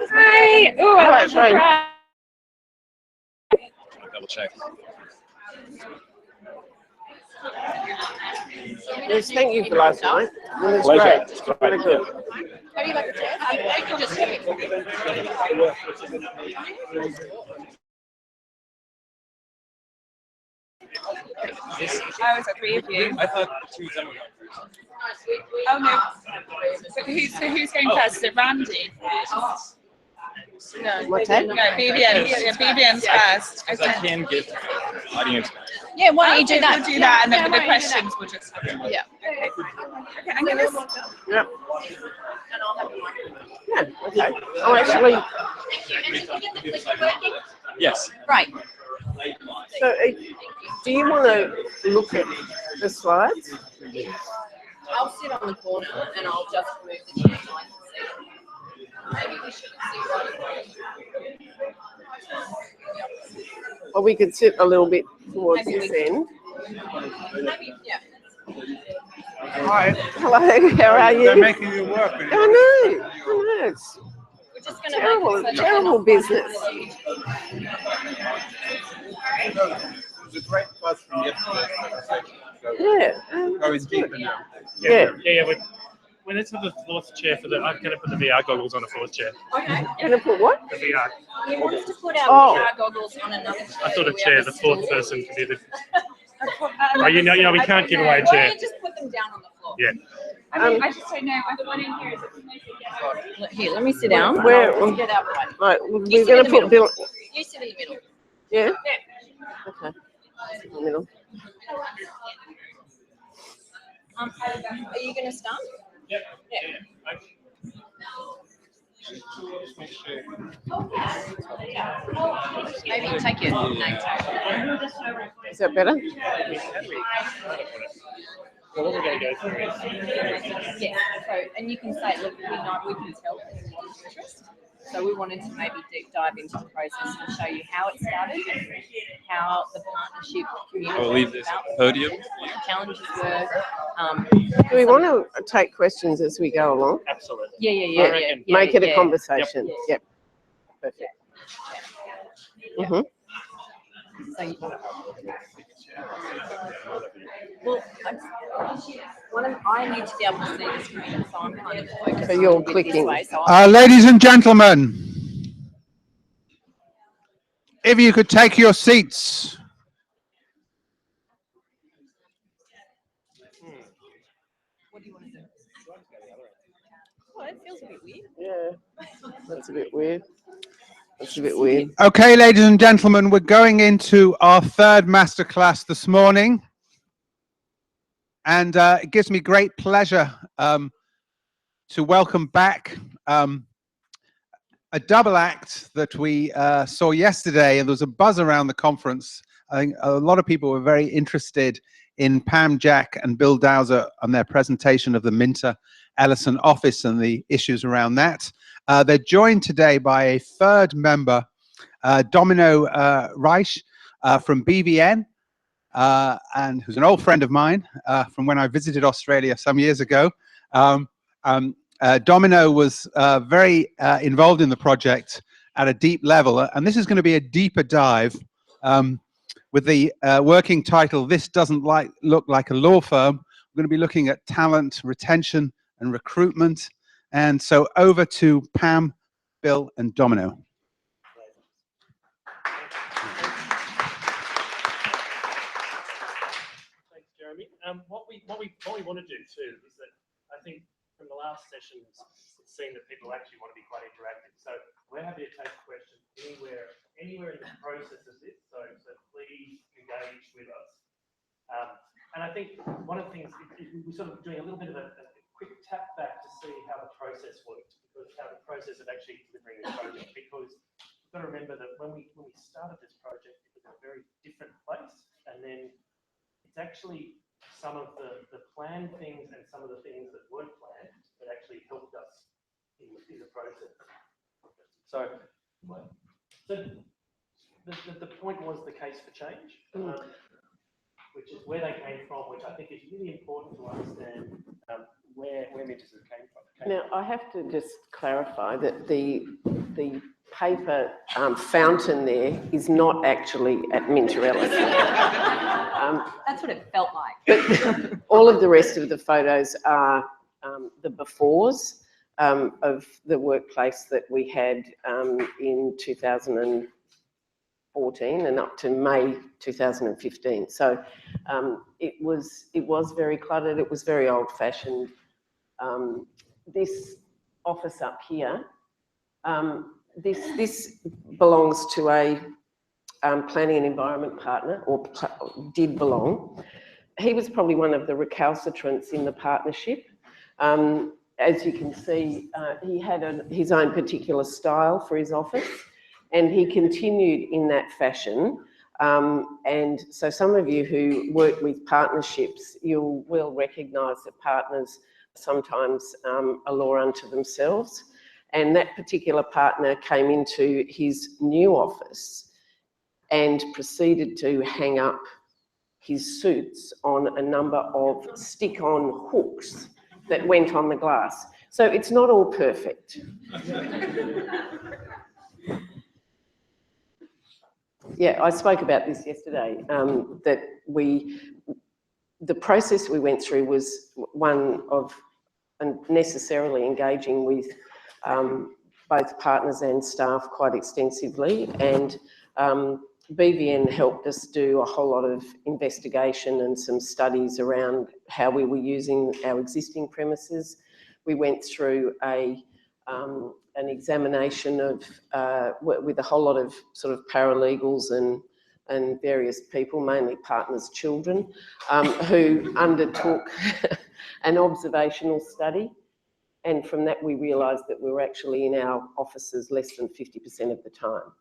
Hi. Oh, I like to Double check. Yes, thank you for last night. It was Pleasure. great. Very good. How do you like the chair? I can just have I was at 3 of you. I thought 2 of them were going first. Oh no. So who's going first? Is it Randy? No. What's that? No, BBN. Yeah, BBN's first. Because I can give audience. Yeah, why don't you do that? We'll do that, and then with the questions, we'll just. Yeah. Okay. Okay, I'm gonna. Yeah. Yeah. Okay. Oh, actually. Yes. Right. So, do you want to look at the slides? I'll sit on the corner and I'll just move the chair so I can see. Maybe we should see. Or we could sit a little bit towards this end. Maybe, yeah. Hi. Hello, how are you? They're making you work. I know. It's We're just going to terrible, make it so terrible business. It was a great buzz from yesterday's conversation. So Yeah. going deeper now. Yeah. When it's for the fourth chair for the, I'm going to put the VR goggles on a fourth chair. Okay. You're going to put what? The VR. We want us to put our VR goggles on another chair. I thought a We chair, have the stool. fourth person could be the. Oh, you know, we can't give away a Why chair. don't you just put them down on the floor? Yeah. I mean, I just don't know. I've gone in here. Here, let me sit down. Where- I'll get out right. Right, You we're sit going in to the put Bill. You sit in the middle. Yeah? Yeah. Okay. In the middle. Are you going to start? Yep. Yeah. Maybe take your name tag. Is that better? Well, what we're going to go through is. Yeah. So, and you can say, look, we can tell there's a lot of interest. So we wanted to maybe deep dive into the process and show you how it started, how the partnership community I'll leave this about podium. what the challenges were. Do we want to take questions as we go along? Absolutely. Yeah. Make it a yeah. conversation. Yep. Perfect. Yeah. Mhm. So you, well, I need to be able to see the screen, so I'm kind of focused So you're on it clicking. this way. So I'll Ladies and gentlemen, if you could take your seats. what do you want to do? Well, it feels a bit weird. Yeah. That's a bit weird. That's a bit weird. Okay, ladies and gentlemen, we're going into our third masterclass this morning. And it gives me great pleasure to welcome back a double act that we saw yesterday, and there was a buzz around the conference. I think a lot of people were very interested in Pam Jack and Bill Dowser on their presentation of the Minter Ellison office and the issues around that. They're joined today by a third member, Domino Reich from BVN, and who's an old friend of mine from when I visited Australia some years ago. Domino was very involved in the project at a deep level, and this is going to be a deeper dive with the working title, This Doesn't Look Like a Law Firm. We're going to be looking at talent, retention, and recruitment. And so over to Pam, Bill, and Domino. Thanks, Jeremy. What we want to do too is that I think from the last session, it's seen that people actually want to be quite interactive. So we're happy to take questions anywhere in the process of this. So please engage with us. And I think one of the things we're sort of doing a little bit of a quick tap back to see how the process worked, because how the process of actually delivering the project. Because you've got to remember that when we started this project, it was in a very different place, and then it's actually some of the planned things and some of the things that weren't planned that actually helped us in the process. So the point was the case for change. which is where they came from, which I think is really important to understand where Minter's came from. Now, I have to just clarify that the paper fountain there is not actually at Minterellis. That's what it felt like. But all of the rest of the photos are the befores of the workplace that we had in 2014 and up to May 2015. So it was very cluttered. It was very old-fashioned. This office up here, this belongs to a planning and environment partner, or did belong. He was probably one of the recalcitrants in the partnership. As you can see, he had his own particular style for his office, and he continued in that fashion. And so some of you who work with partnerships, you will recognise that partners sometimes a law unto themselves. And that particular partner came into his new office and proceeded to hang up his suits on a number of stick-on hooks that went on the glass. So it's not all perfect. Yeah, I spoke about this yesterday, that the process we went through was one of necessarily engaging with both partners and staff quite extensively, and BVN helped us do a whole lot of investigation and some studies around how we were using our existing premises. We went through an examination of with a whole lot of sort of paralegals and various people, mainly partners' children, who undertook an observational study. And from that, we realised that we were actually in our offices less than 50% of the time.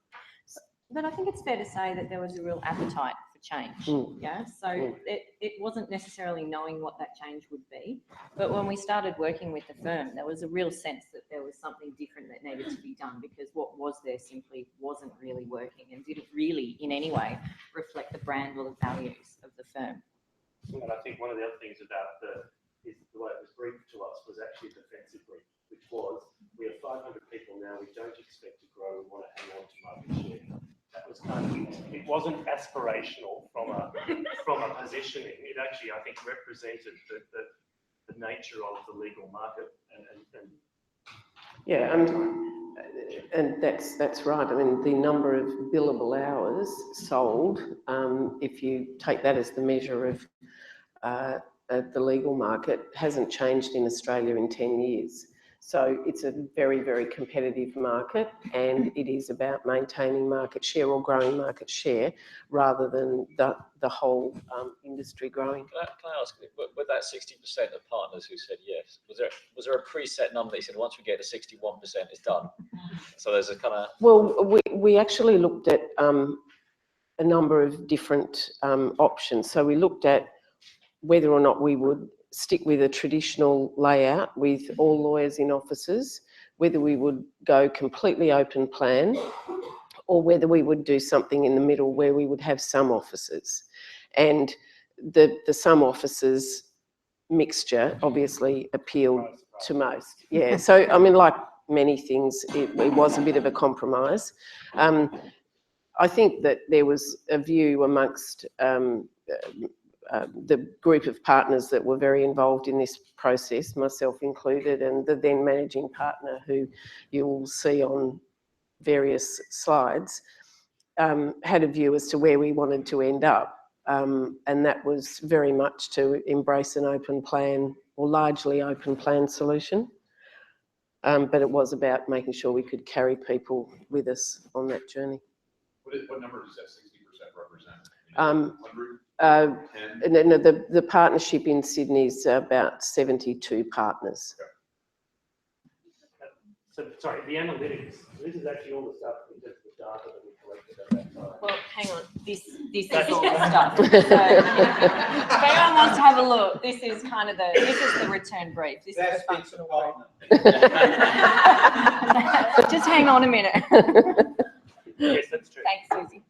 But I think it's fair to say that there was a real appetite for change. Yeah, so it wasn't necessarily knowing what that change would be, but when we started working with the firm, there was a real sense that there was something different that needed to be done, because what was there simply wasn't really working and didn't really in any way reflect the brand or the values of the firm. And I think one of the other things about the way it was briefed to us was actually defensively, which was, we have 500 people now, we don't expect to grow, we want to hang on to market share. That was kind of, it wasn't aspirational from a positioning. It actually, I think, represented the nature of the legal market and yeah, and that's right. I mean, the number of billable hours sold, if you take that as the measure of the legal market, hasn't changed in Australia in 10 years. So it's a very, very competitive market, and it is about maintaining market share or growing market share rather than the whole industry growing. Can I ask, with that 60% of partners who said yes, was there a preset number that you said once we get to 61% it's done? So there's a kind of... Well, we actually looked at a number of different options. So we looked at whether or not we would stick with a traditional layout with all lawyers in offices, whether we would go completely open plan, or whether we would do something in the middle where we would have some offices. And the some offices mixture obviously appealed to most. Yeah, so I mean, like many things, it was a bit of a compromise. I think that there was a view amongst the group of partners that were very involved in this process, myself included, and the then managing partner, who you'll see on various slides, had a view as to where we wanted to end up. And that was very much to embrace an open plan, or largely open plan solution. But it was about making sure we could carry people with us on that journey. What number does that 60% represent? 100? No, the partnership in Sydney is about 72 partners. So, sorry, the analytics. This is actually all the stuff, the data that we collected at that time. Well, hang on. This is all the stuff. So, if anyone wants to have a look, this is kind of this is the return brief. This is the functional brief. Just hang on a minute. Yes, that's true. Thanks, Susie.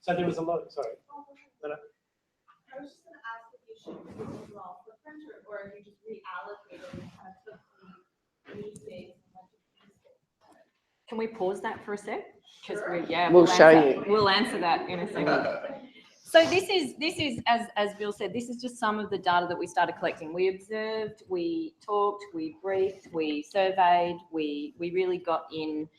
So there was a lot. Sorry. Or if you just reallocated and kind of took the new space and went to the space. Can we pause that for a sec? Because We'll show you. We'll answer that in a second. So this is as Bill said, this is just some of the data that we started collecting. We observed, we talked, we briefed, we surveyed, we really got in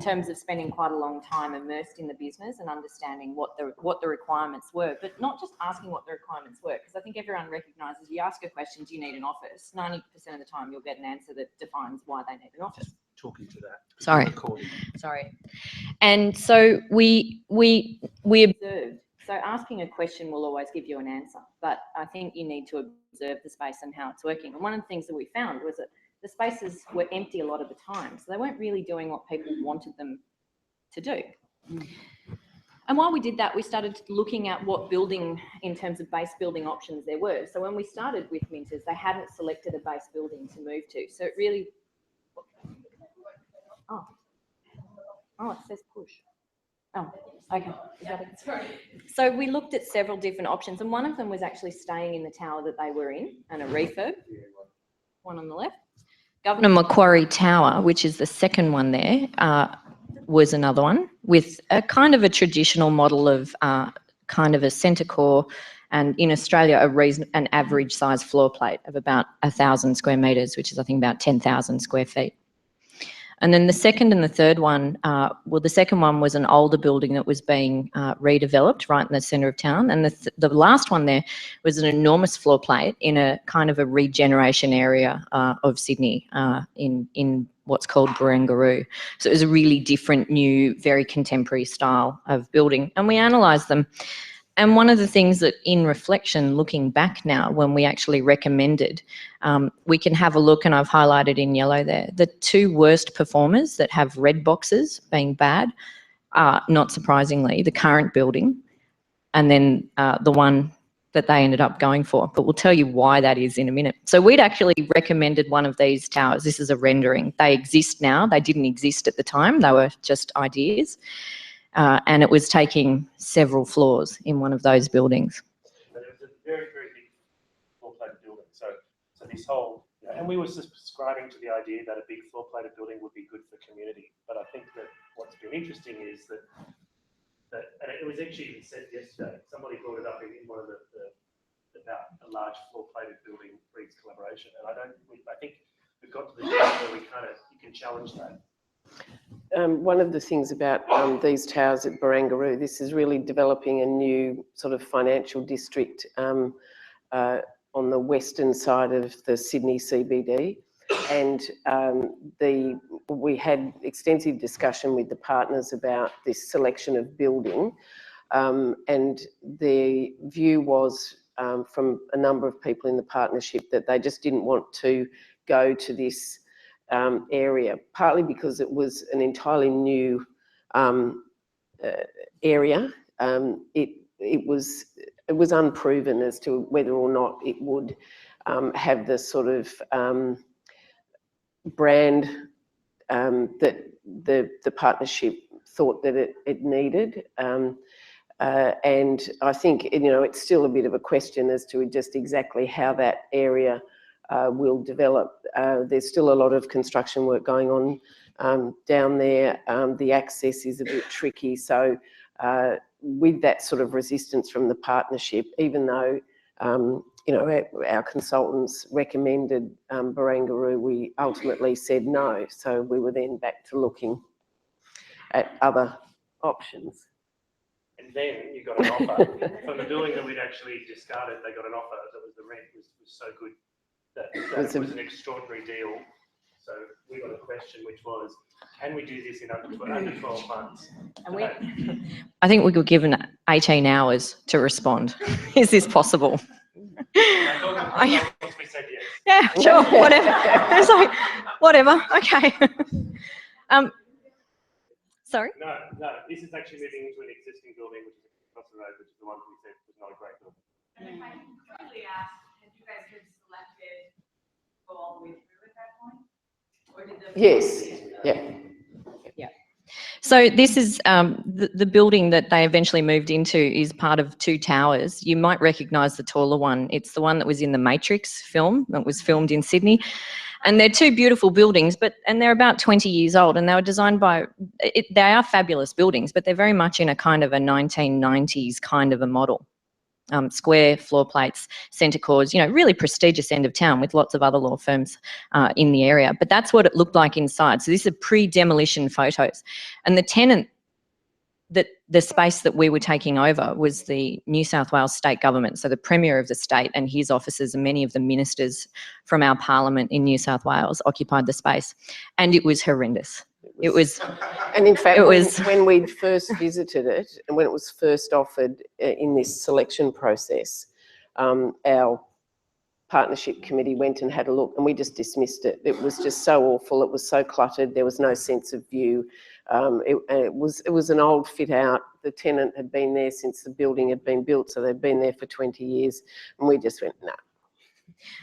terms of spending quite a long time immersed in the business and understanding what the requirements were, but not just asking what the requirements were, because I think everyone recognises you ask a question, do you need an office? 90% of the time you'll get an answer that defines why they need an office. Just talking to that. Sorry. And so we observed. So asking a question will always give you an answer, but I think you need to observe the space and how it's working. And one of the things that we found was that the spaces were empty a lot of the time, so they weren't really doing what people wanted them to do. And while we did that, we started looking at what building, in terms of base building options there were. So when we started with Minters, they hadn't selected a base building to move to. So it really, oh, it says push. Oh, okay. So we looked at several different options, and one of them was actually staying in the tower that they were in, and a refurb, one on the left. Governor Macquarie Tower, which is the second one there, was another one with a kind of a traditional model of kind of a centre core, and in Australia an average size floor plate of about 1,000 square metres, which is I think about 10,000 square feet. And then the second and the third one, the second one was an older building that was being redeveloped right in the centre of town. And the last one there was an enormous floor plate in a kind of a regeneration area of Sydney in what's called Barangaroo. So it was a really different, new, very contemporary style of building. And we analysed them. And one of the things that in reflection, looking back now, when we actually recommended, we can have a look, and I've highlighted in yellow there, the two worst performers that have red boxes being bad are, not surprisingly, the current building and then the one that they ended up going for. But we'll tell you why that is in a minute. So we'd actually recommended one of these towers. This is a rendering. They exist now. They didn't exist at the time. They were just ideas. And it was taking several floors in one of those buildings. But it was a very, very big floor-plated building. So this whole, and we were subscribing to the idea that a big floor-plated building would be good for community. But I think that what's been interesting is that and it was actually said yesterday, somebody brought it up in one of the about a large floor-plated building breeds collaboration. And I think we've got to the point where you can challenge that. One of the things about these towers at Barangaroo, this is really developing a new sort of financial district on the western side of the Sydney CBD. And we had extensive discussion with the partners about this selection of building. And the view was from a number of people in the partnership that they just didn't want to go to this area, partly because it was an entirely new area. It was unproven as to whether or not it would have the sort of brand that the partnership thought that it needed. And I think, it's still a bit of a question as to just exactly how that area will develop. There's still a lot of construction work going on down there. The access is a bit tricky. So with that sort of resistance from the partnership, even though our consultants recommended Barangaroo, we ultimately said no. So we were then back to looking at other options. And then you got an offer from the building that we'd actually discarded. They got an offer that was the rent was so good that it was an extraordinary deal. So we got a question which was, can we do this in under 12 months? And I think we were given 18 hours to respond. Is this possible? We said yes. Yeah, sure, whatever. It's like, whatever, okay. Sorry? No, this is actually moving into an existing building, which is across the road, which is the one we said was not a great building. And if I can quickly ask, had you guys been selected go all the way through at that point? Or did the Yes, yeah. Yeah. So this is the building that they eventually moved into is part of two towers. You might recognise the taller one. It's the one that was in the Matrix film that was filmed in Sydney. And they're two beautiful buildings, and they're about 20 years old, and they were designed by, they are fabulous buildings, but they're very much in a kind of a 1990s kind of a model. Square floor plates, centre cores, really prestigious end of town with lots of other law firms in the area. But that's what it looked like inside. So these are pre-demolition photos. And the tenant, the space that we were taking over was the New South Wales state government. So the Premier of the state and his officers and many of the ministers from our parliament in New South Wales occupied the space. And it was horrendous. It was, and in fact, it was, when we first visited it and when it was first offered in this selection process, our partnership committee went and had a look, and we just dismissed it. It was just so awful. It was so cluttered. There was no sense of view. It was an old fit out. The tenant had been there since the building had been built, so they'd been there for 20 years, and we just went, no.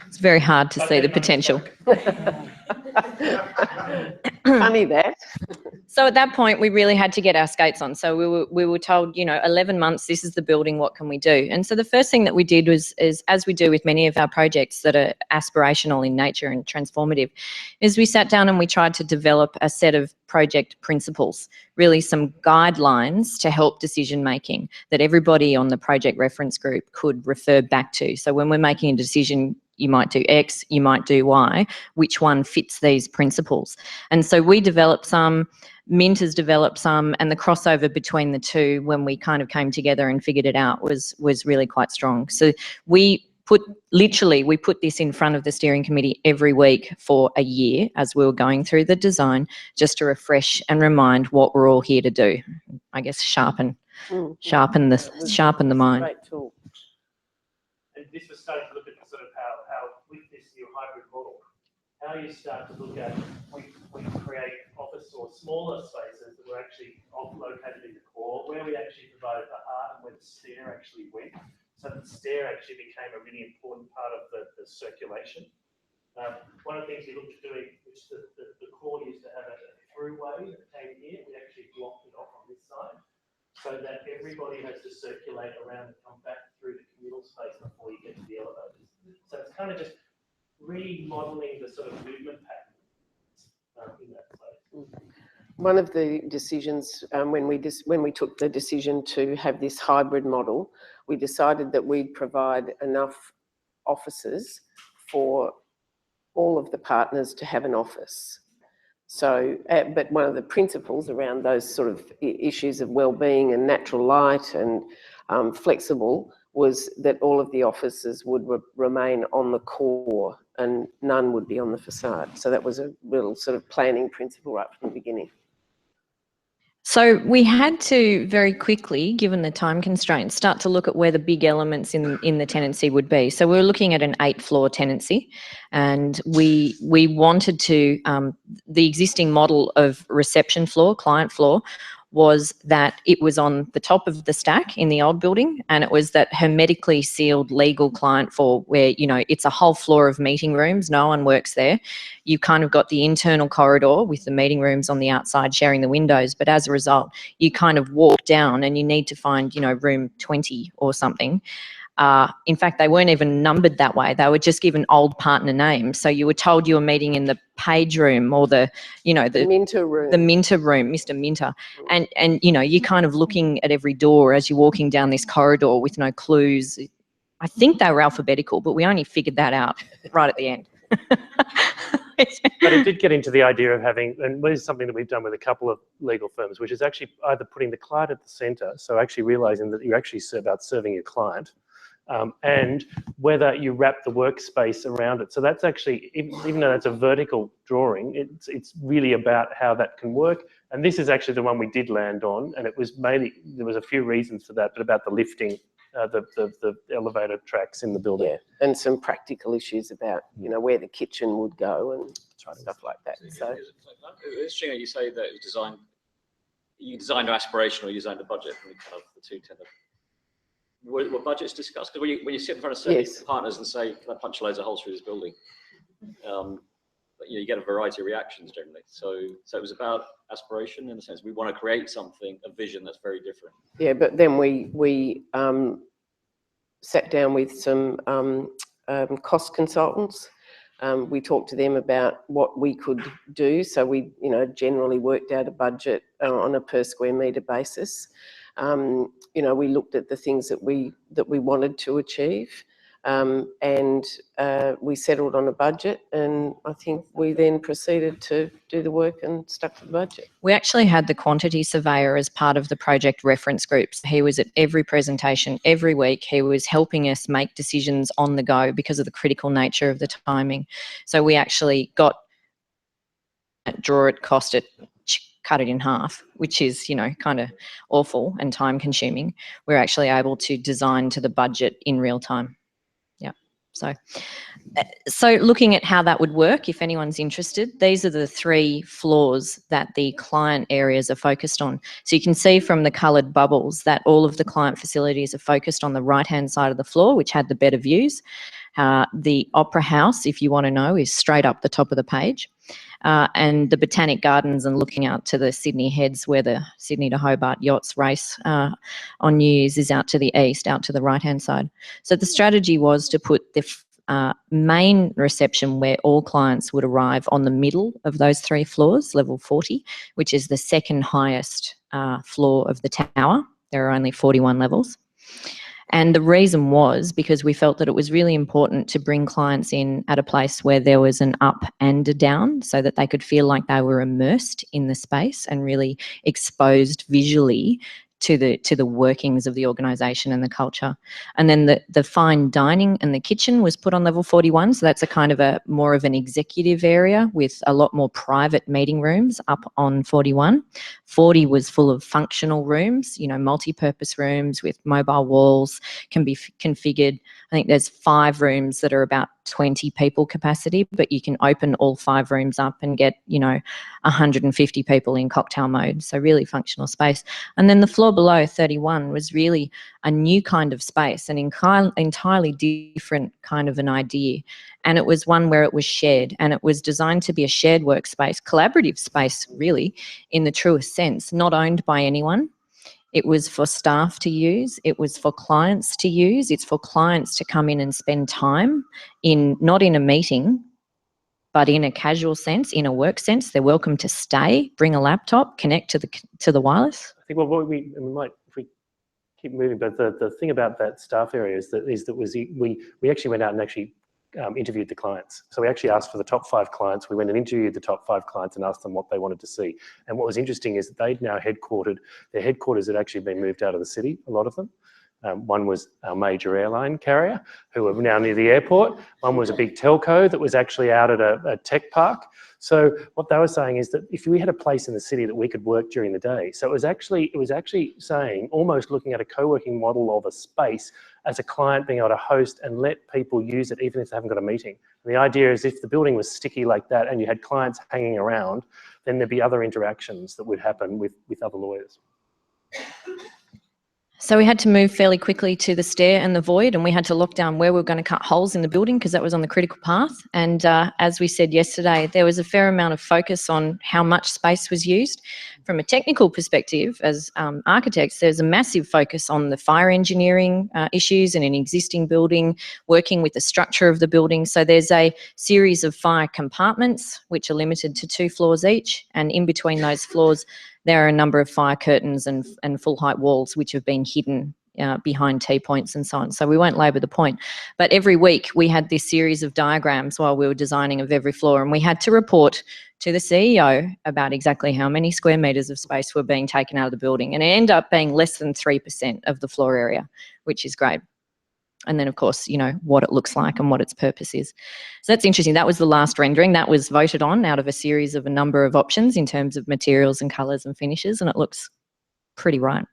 It's very hard to see the potential. Funny that. So at that point, we really had to get our skates on. So we were told, 11 months, this is the building, what can we do? And so the first thing that we did is, as we do with many of our projects that are aspirational in nature and transformative, is we sat down and we tried to develop a set of project principles, really some guidelines to help decision making that everybody on the project reference group could refer back to. So when we're making a decision, you might do X, you might do Y, which one fits these principles? And so we developed some, Mint has developed some, and the crossover between the two when we kind of came together and figured it out was really quite strong. So we put this in front of the steering committee every week for a year as we were going through the design, just to refresh and remind what we're all here to do. I guess sharpen the mind. Great tool. And this was starting to look at sort of how with this new hybrid model, how you start to look at we create office or smaller spaces that were actually located in the core, where we actually provided the heart and where the stair actually went. So the stair actually became a really important part of the circulation. One of the things we looked at doing, which the core used to have a throughway that came here, we actually blocked it off on this side, so that everybody has to circulate around and come back through the communal space before you get to the elevators. So it's kind of just remodeling the sort of movement pattern in that place. One of the decisions, when we took the decision to have this hybrid model, we decided that we'd provide enough offices for all of the partners to have an office. So, but one of the principles around those sort of issues of well-being and natural light and flexible was that all of the offices would remain on the core and none would be on the facade. So that was a real sort of planning principle right from the beginning. So we had to very quickly, given the time constraints, start to look at where the big elements in the tenancy would be. So we were looking at an 8-floor tenancy, and we wanted to, the existing model of reception floor, client floor, was that it was on the top of the stack in the old building, and it was that hermetically sealed legal client floor where, it's a whole floor of meeting rooms, no one works there. You kind of got the internal corridor with the meeting rooms on the outside sharing the windows, but as a result, you kind of walk down and you need to find, room 20 or something. In fact, they weren't even numbered that way. They were just given old partner names. So you were told you were meeting in the Page room or the Minter room. The Minter room, Mr. Minter. And you're kind of looking at every door as you're walking down this corridor with no clues. I think they were alphabetical, but we only figured that out right at the end. But it did get into the idea of having, and this is something that we've done with a couple of legal firms, which is actually either putting the client at the centre, so actually realising that you're actually about serving your client, and whether you wrap the workspace around it. So that's actually, even though that's a vertical drawing, it's really about how that can work. And this is actually the one we did land on, and it was mainly, there was a few reasons for that, but about the lifting, the elevator tracks in the building. Yeah, and some practical issues about, where the kitchen would go and stuff like that. So it's interesting that you say that it was you designed an aspirational, you designed a budget, and kind of the two tend to. Were budgets discussed? Because when you sit in front of certain partners and say, "Can I punch loads of holes through this building?" but you get a variety of reactions generally. So it was about aspiration in a sense. We want to create something, a vision that's very different. Yeah, but then we sat down with some cost consultants. We talked to them about what we could do. So we, generally worked out a budget on a per square metre basis. We looked at the things that we wanted to achieve, and we settled on a budget. And I think we then proceeded to do the work and stuck to the budget. We actually had the quantity surveyor as part of the project reference groups. He was at every presentation, every week. He was helping us make decisions on the go because of the critical nature of the timing. So we actually got draw it, cost it, cut it in half, which is, kind of awful and time consuming. We're actually able to design to the budget in real time. Yeah. So looking at how that would work, if anyone's interested, these are the 3 floors that the client areas are focused on. So you can see from the coloured bubbles that all of the client facilities are focused on the right-hand side of the floor, which had the better views. The Opera House, if you want to know, is straight up the top of the page. And the Botanic Gardens and looking out to the Sydney Heads, where the Sydney to Hobart yachts race on New Year's, is out to the east, out to the right-hand side. So the strategy was to put the main reception where all clients would arrive on the middle of those 3 floors, level 40, which is the second highest floor of the tower. There are only 41 levels. And the reason was because we felt that it was really important to bring clients in at a place where there was an up and a down, so that they could feel like they were immersed in the space and really exposed visually to the workings of the organisation and the culture. And then the fine dining and the kitchen was put on level 41. So that's a kind of more of an executive area with a lot more private meeting rooms up on 41. 40 was full of functional rooms, multi-purpose rooms with mobile walls, can be configured. I think there's 5 rooms that are about 20 people capacity, but you can open all 5 rooms up and get, 150 people in cocktail mode. So really functional space. And then the floor below 31 was really a new kind of space, an entirely different kind of an idea. And it was one where it was shared, and it was designed to be a shared workspace, collaborative space, really, in the truest sense, not owned by anyone. It was for staff to use. It was for clients to use. It's for clients to come in and spend time not in a meeting, but in a casual sense, in a work sense. They're welcome to stay, bring a laptop, connect to the wireless. I think what we might, if we keep moving, but the thing about that staff area is that we actually went out and actually interviewed the clients. So we actually asked for the top 5 clients. We went and interviewed the top 5 clients and asked them what they wanted to see. And what was interesting is that they'd now their headquarters had actually been moved out of the city, a lot of them. One was our major airline carrier, who are now near the airport. One was a big telco that was actually out at a tech park. So what they were saying is that if we had a place in the city that we could work during the day, so it was actually saying, almost looking at a co-working model of a space as a client being able to host and let people use it even if they haven't got a meeting. And the idea is if the building was sticky like that and you had clients hanging around, then there'd be other interactions that would happen with other lawyers. So we had to move fairly quickly to the stair and the void, and we had to lock down where we were going to cut holes in the building because that was on the critical path. And as we said yesterday, there was a fair amount of focus on how much space was used. From a technical perspective, as architects, there's a massive focus on the fire engineering issues in an existing building, working with the structure of the building. So there's a series of fire compartments, which are limited to 2 floors each, and in between those floors, there are a number of fire curtains and full height walls which have been hidden behind T-points and so on. So we won't labour the point. But every week we had this series of diagrams while we were designing of every floor, and we had to report to the CEO about exactly how many square metres of space were being taken out of the building. And it ended up being less than 3% of the floor area, which is great. And then, of course, what it looks like and what its purpose is. So that's interesting. That was the last rendering. That was voted on out of a series of a number of options in terms of materials and colours and finishes, and it looks pretty right.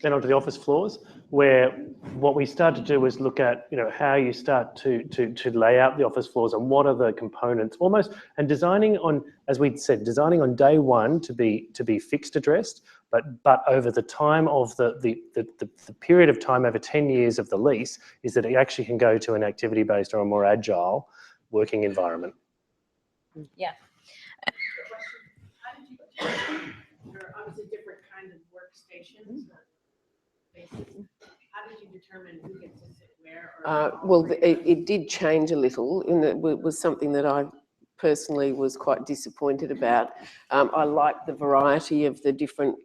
Then onto the office floors, where what we started to do was look at, how you start to lay out the office floors and what are the components almost, and designing on, as we'd said, designing on day one to be fixed addressed, but over the time of the period of time over 10 years of the lease is that it actually can go to an activity based or a more agile working environment. Yeah. How did you determine, there are obviously different kinds of workstations, spaces. How did you determine who gets to sit where? Well, it did change a little, and it was something that I personally was quite disappointed about. I liked the variety of the different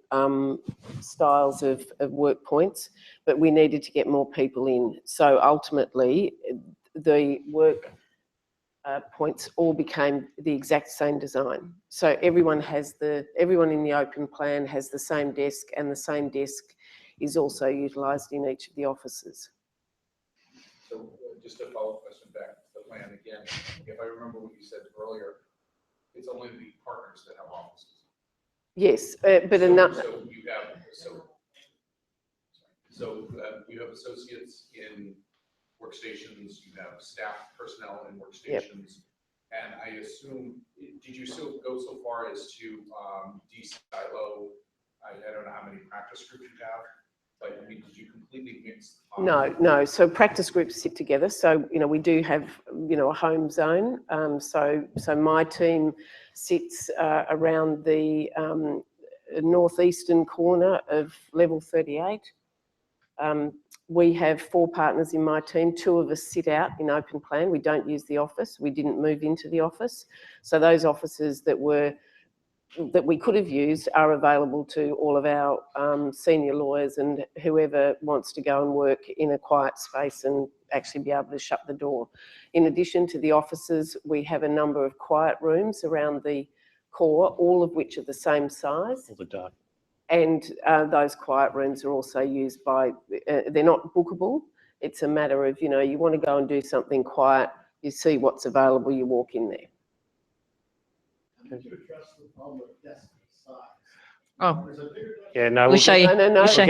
styles of work points, but we needed to get more people in. So ultimately, the work points all became the exact same design. So everyone in the open plan has the same desk, and the same desk is also utilised in each of the offices. So just a follow-up question back to the plan again. If I remember what you said earlier, it's only the partners that have offices. Yes, but another. So you have associates in workstations, you have staff personnel in workstations, and I assume, did you still go so far as to de-silo? I don't know how many practice groups you have. Like, I mean, did you completely mix? No. So practice groups sit together. So, we do have, a home zone. So my team sits around the northeastern corner of level 38. We have 4 partners in my team. 2 of us sit out in open plan. We don't use the office. We didn't move into the office. So those offices that we could have used are available to all of our senior lawyers and whoever wants to go and work in a quiet space and actually be able to shut the door. In addition to the offices, we have a number of quiet rooms around the core, all of which are the same size. All the dark. And those quiet rooms are also used by, they're not bookable. It's a matter of, you want to go and do something quiet, you see what's available, you walk in there. Oh, Yeah, no. we'll show you. No. We'll show you.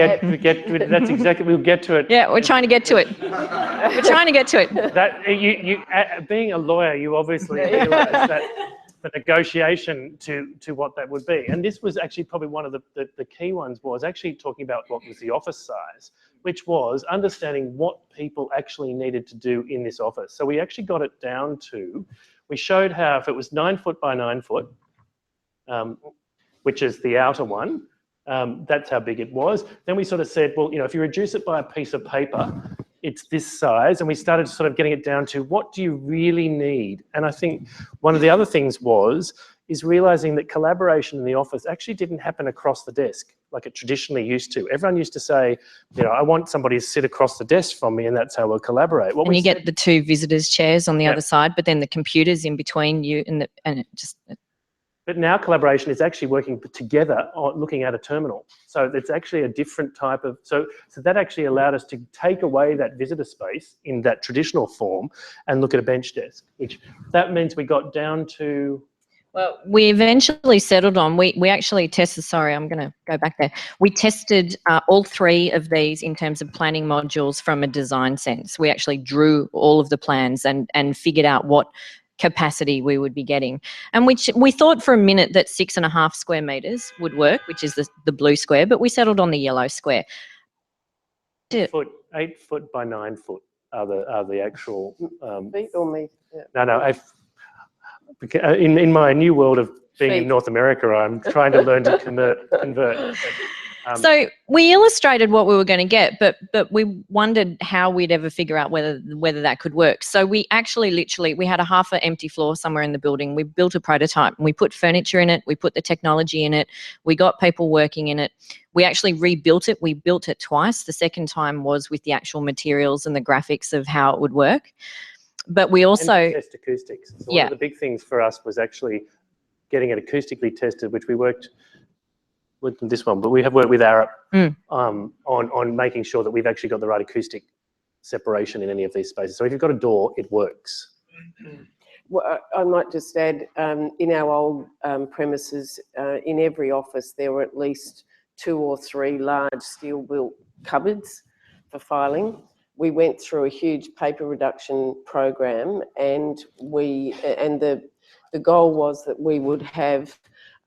That's exactly, we'll get to it. Yeah, we're trying to get to it. We're trying to get to it. That being a lawyer, you obviously realise that the negotiation to what that would be. And this was actually probably one of the key ones, was actually talking about what was the office size, which was understanding what people actually needed to do in this office. So we actually got it down to, we showed how if it was 9 foot by 9 foot, which is the outer one, that's how big it was. Then we sort of said, well, if you reduce it by a piece of paper, it's this size. And we started sort of getting it down to what do you really need? And I think one of the other things is realizing that collaboration in the office actually didn't happen across the desk like it traditionally used to. Everyone used to say, I want somebody to sit across the desk from me and that's how we'll collaborate. And you get the 2 visitors' chairs on the other side, but then the computers in between you and it just... But now collaboration is actually working together on looking at a terminal. So it's actually a different type of, so that actually allowed us to take away that visitor space in that traditional form and look at a bench desk, which that means we got down to... Well, we eventually settled on, we actually tested, sorry, I'm going to go back there. We tested all 3 of these in terms of planning modules from a design sense. We actually drew all of the plans and figured out what capacity we would be getting, and which we thought for a minute that 6.5 square meters would work, which is the blue square, but we settled on the yellow square. 8 foot by 9 foot are the actual feet or me? Yeah. No. In my new world of being in North America, I'm trying to learn to convert. So we illustrated what we were going to get, but we wondered how we'd ever figure out whether that could work. So we actually we had a half an empty floor somewhere in the building. We built a prototype and we put furniture in it. We put the technology in it. We got people working in it. We actually rebuilt it. We built it twice. The second time was with the actual materials and the graphics of how it would work. But we also... And test acoustics. So one of the big things for us was actually getting it acoustically tested, which we worked with this one, but we have worked with Arup on making sure that we've actually got the right acoustic separation in any of these spaces. So if you've got a door, it works. Well, I might just add, in our old premises, in every office, there were at least 2 or 3 large steel-built cupboards for filing. We went through a huge paper reduction program, and the goal was that we would have,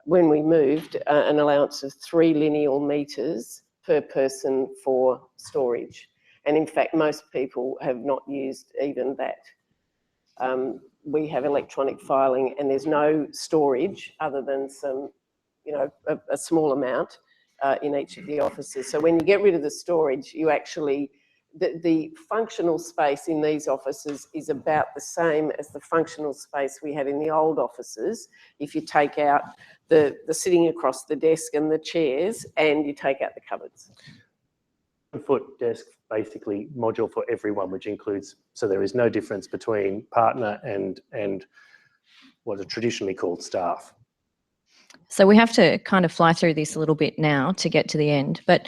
when we moved, an allowance of 3 lineal meters per person for storage. And in fact, most people have not used even that. we have electronic filing and there's no storage other than some, you know, a small amount in each of the offices. So when you get rid of the storage, you actually, the functional space in these offices is about the same as the functional space we had in the old offices. If you take out the sitting across the desk and the chairs and you take out the cupboards. Foot desk, basically module for everyone, which includes, so there is no difference between partner and what are traditionally called staff. So we have to kind of fly through this a little bit now to get to the end, but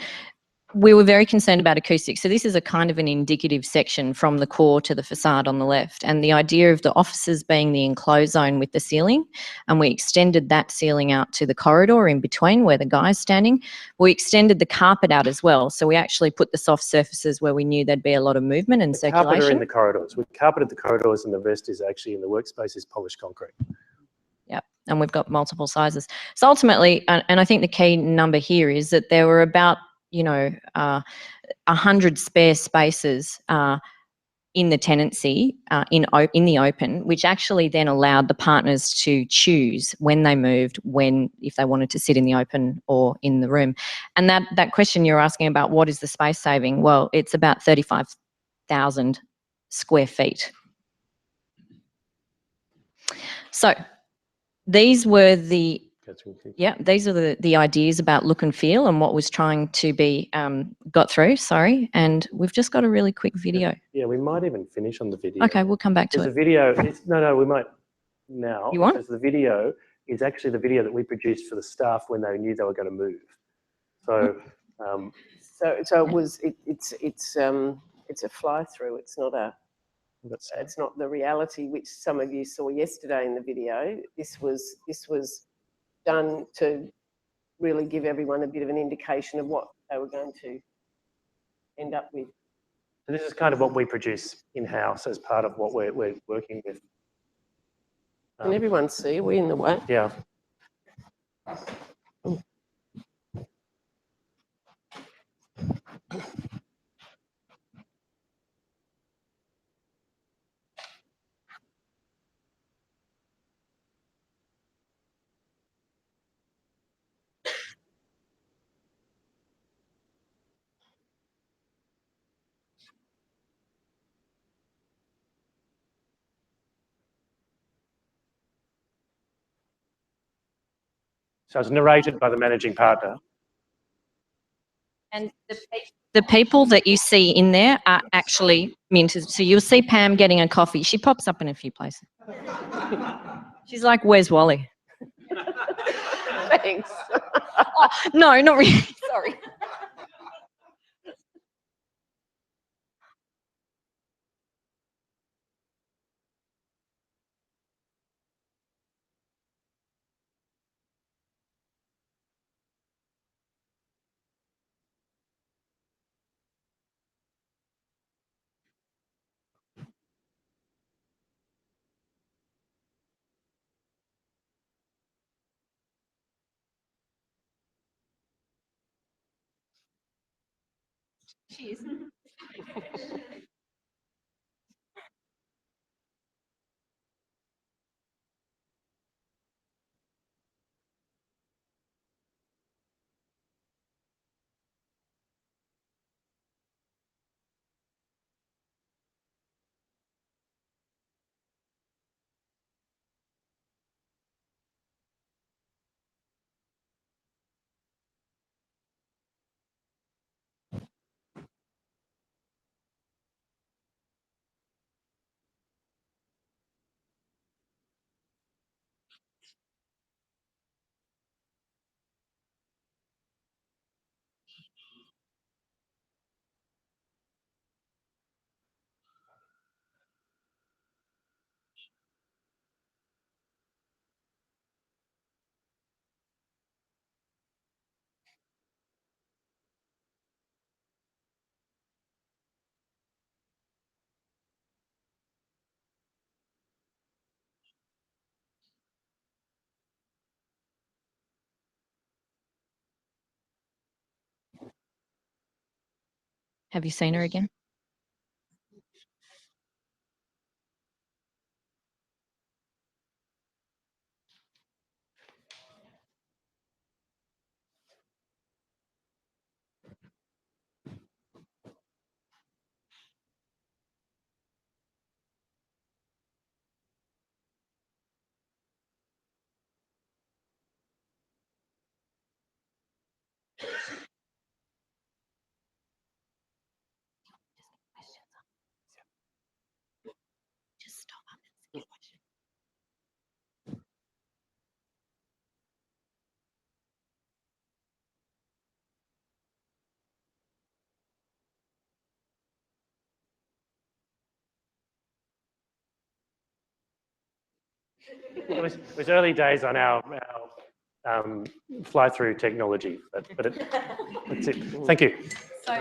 we were very concerned about acoustics. So this is a kind of an indicative section from the core to the facade on the left, and the idea of the offices being the enclosed zone with the ceiling, and we extended that ceiling out to the corridor in between where the guy's standing. We extended the carpet out as well, so we actually put the soft surfaces where we knew there'd be a lot of movement and circulation. Carpet are in the corridors. We carpeted the corridors, and the rest is actually in the workspace is polished concrete. Yep, and we've got multiple sizes. So ultimately, and I think the key number here is that there were about 100 spare spaces in the tenancy in the open, which actually then allowed the partners to choose when they moved, if they wanted to sit in the open or in the room. And that question you're asking about, what is the space saving? Well, it's about 35,000 square feet. So these were the these are the ideas about look and feel and what was trying to be got through, sorry. And we've just got a really quick video. Yeah, we might even finish on the video. Okay, we'll come back to it. The video, no, we might now. You want? Because the video is actually the video that we produced for the staff when they knew they were going to move. So, it's a fly through. It's not the reality which some of you saw yesterday in the video. This was done to really give everyone a bit of an indication of what they were going to end up with. So this is kind of what we produce in-house as part of what we're working with. Can everyone see? Are we in the way? Yeah. So it's narrated by the managing partner. And the people that you see in there are actually mentors. So you'll see Pam getting a coffee. She pops up in a few places. She's like, where's Wally? Thanks. Oh, no, not really. Sorry. Cheers. Have you seen her again? it was early days on our fly-through technology, but that's it. Thank you. So,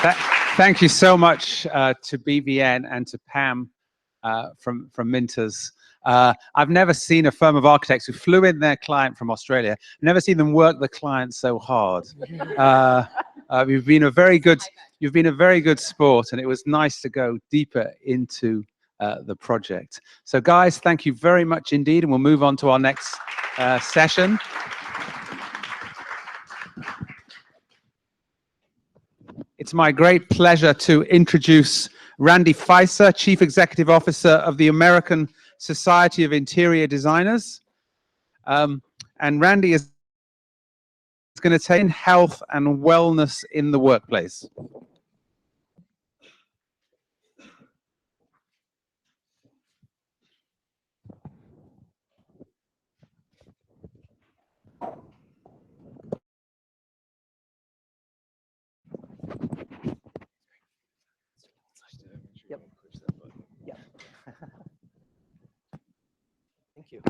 yeah. Thank you so much to BVN and to Pam from Minters. I've never seen a firm of architects who flew in their client from Australia. Never seen them work the client so hard. You've been a very good sport, and it was nice to go deeper into the project. So, guys, thank you very much indeed, and we'll move on to our next session. It's my great pleasure to introduce Randy Feiser, Chief Executive Officer of the American Society of Interior Designers. And Randy is going to take in health and wellness in the workplace. Yep. Yep. Thank you.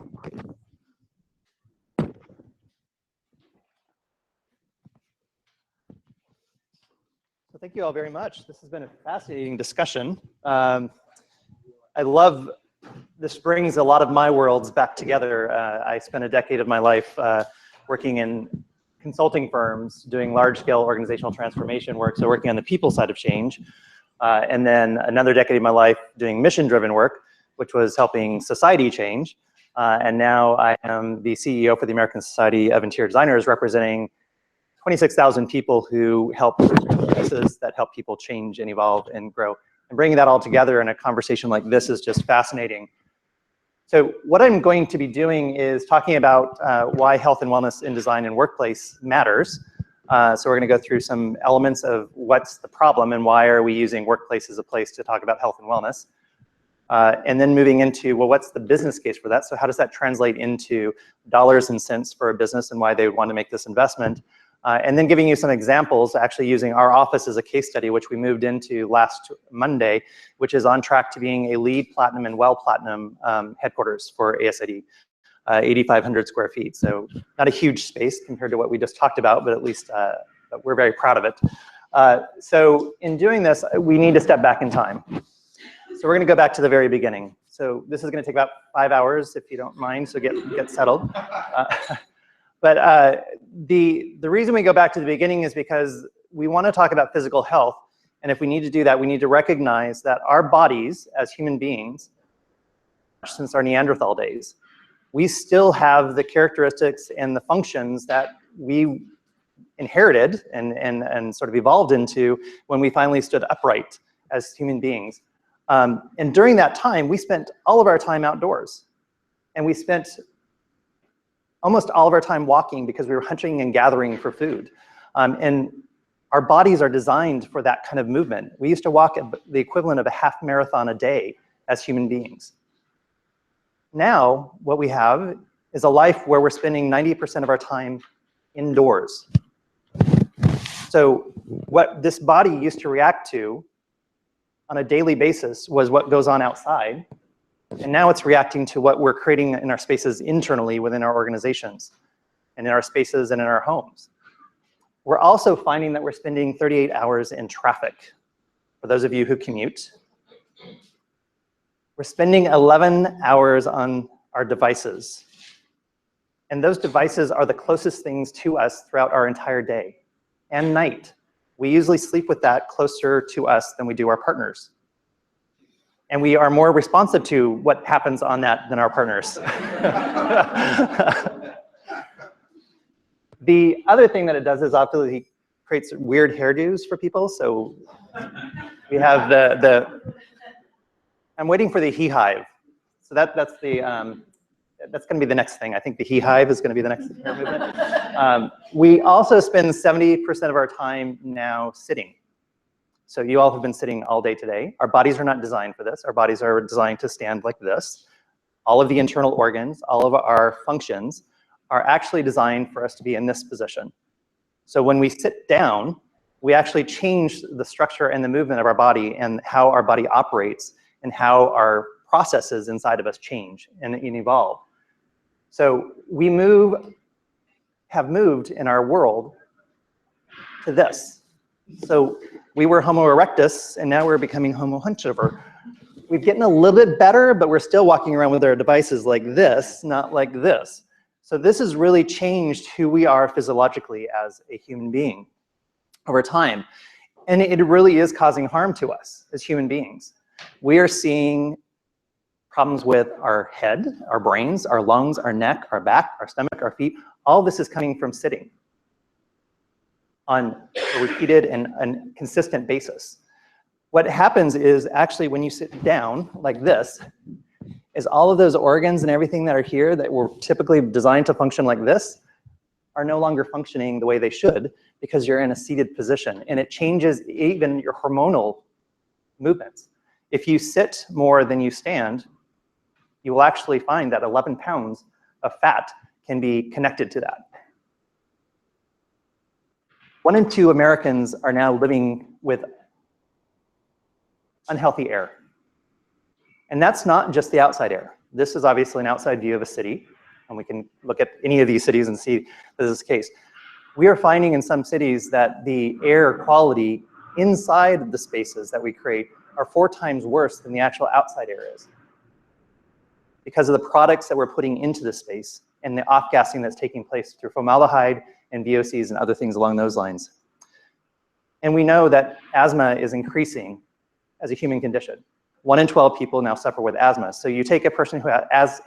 So thank you all very much. This has been a fascinating discussion. I love, this brings a lot of my worlds back together. I spent a decade of my life working in consulting firms, doing large-scale organizational transformation work, so working on the people side of change. And then another decade of my life doing mission-driven work, which was helping society change. And now I am the CEO for the American Society of Interior Designers, representing 26,000 people who help places that help people change and evolve and grow. And bringing that all together in a conversation like this is just fascinating. So what I'm going to be doing is talking about why health and wellness in design and workplace matters. So we're going to go through some elements of what's the problem and why are we using workplace as a place to talk about health and wellness. And then moving into, well, what's the business case for that? So how does that translate into dollars and cents for a business and why they would want to make this investment? And then giving you some examples, actually using our office as a case study, which we moved into last Monday, which is on track to being a LEED Platinum and WELL Platinum headquarters for ASID, 8,500 square feet. So not a huge space compared to what we just talked about, but at least we're very proud of it. So in doing this, we need to step back in time. So we're going to go back to the very beginning. So this is going to take about 5 hours, if you don't mind, so get settled. But the reason we go back to the beginning is because we want to talk about physical health. And if we need to do that, we need to recognize that our bodies as human beings, since our Neanderthal days, we still have the characteristics and the functions that we inherited and sort of evolved into when we finally stood upright as human beings. And during that time, we spent all of our time outdoors. And we spent almost all of our time walking because we were hunting and gathering for food. And our bodies are designed for that kind of movement. We used to walk at the equivalent of a half marathon a day as human beings. Now, what we have is a life where we're spending 90% of our time indoors. So what this body used to react to on a daily basis was what goes on outside. And now it's reacting to what we're creating in our spaces internally within our organizations and in our spaces and in our homes. We're also finding that we're spending 38 hours in traffic. For those of you who commute, we're spending 11 hours on our devices. And those devices are the closest things to us throughout our entire day and night. We usually sleep with that closer to us than we do our partners. And we are more responsive to what happens on that than our partners. The other thing that it does is obviously creates weird hairdos for people. So we have I'm waiting for the he hive. So that's going to be the next thing. I think the he hive is going to be the next hair movement. We also spend 70% of our time now sitting. So you all have been sitting all day today. Our bodies are not designed for this. Our bodies are designed to stand like this. All of the internal organs, all of our functions are actually designed for us to be in this position. So when we sit down, We actually change the structure and the movement of our body and how our body operates and how our processes inside of us change and evolve. So we have moved in our world to this. So we were Homo erectus, and now we're becoming Homo hunchover. We've gotten a little bit better, but we're still walking around with our devices like this, not like this. So this has really changed who we are physiologically as a human being over time. And it really is causing harm to us as human beings. We are seeing problems with our head, our brains, our lungs, our neck, our back, our stomach, our feet. All this is coming from sitting on a repeated and consistent basis. What happens is actually when you sit down like this, is all of those organs and everything that are here that were typically designed to function like this are no longer functioning the way they should because you're in a seated position, and it changes even your hormonal movements. If you sit more than you stand, you will actually find that 11 pounds of fat can be connected to that. 1 in 2 Americans are now living with unhealthy air. And that's not just the outside air. This is obviously an outside view of a city, and we can look at any of these cities and see this is the case. We are finding in some cities that the air quality inside the spaces that we create are 4 times worse than the actual outside air is, because of the products that we're putting into the space and the off-gassing that's taking place through formaldehyde and VOCs and other things along those lines. And we know that asthma is increasing as a human condition. 1 in 12 people now suffer with asthma. So you take a person who has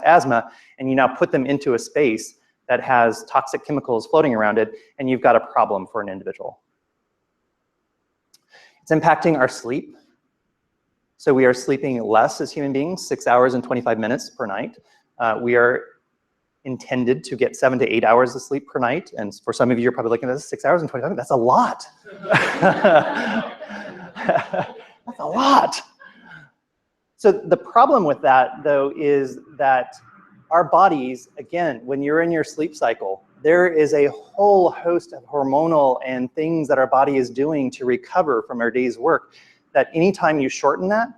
asthma and you now put them into a space that has toxic chemicals floating around it, and you've got a problem for an individual. It's impacting our sleep. So we are sleeping less as human beings, 6 hours and 25 minutes per night. We are intended to get 7 to 8 hours of sleep per night. And for some of you, you're probably looking at this, 6 hours and 25 minutes, that's a lot. That's a lot. So the problem with that, though, is that our bodies, again, when you're in your sleep cycle, there is a whole host of hormonal and things that our body is doing to recover from our day's work, that anytime you shorten that,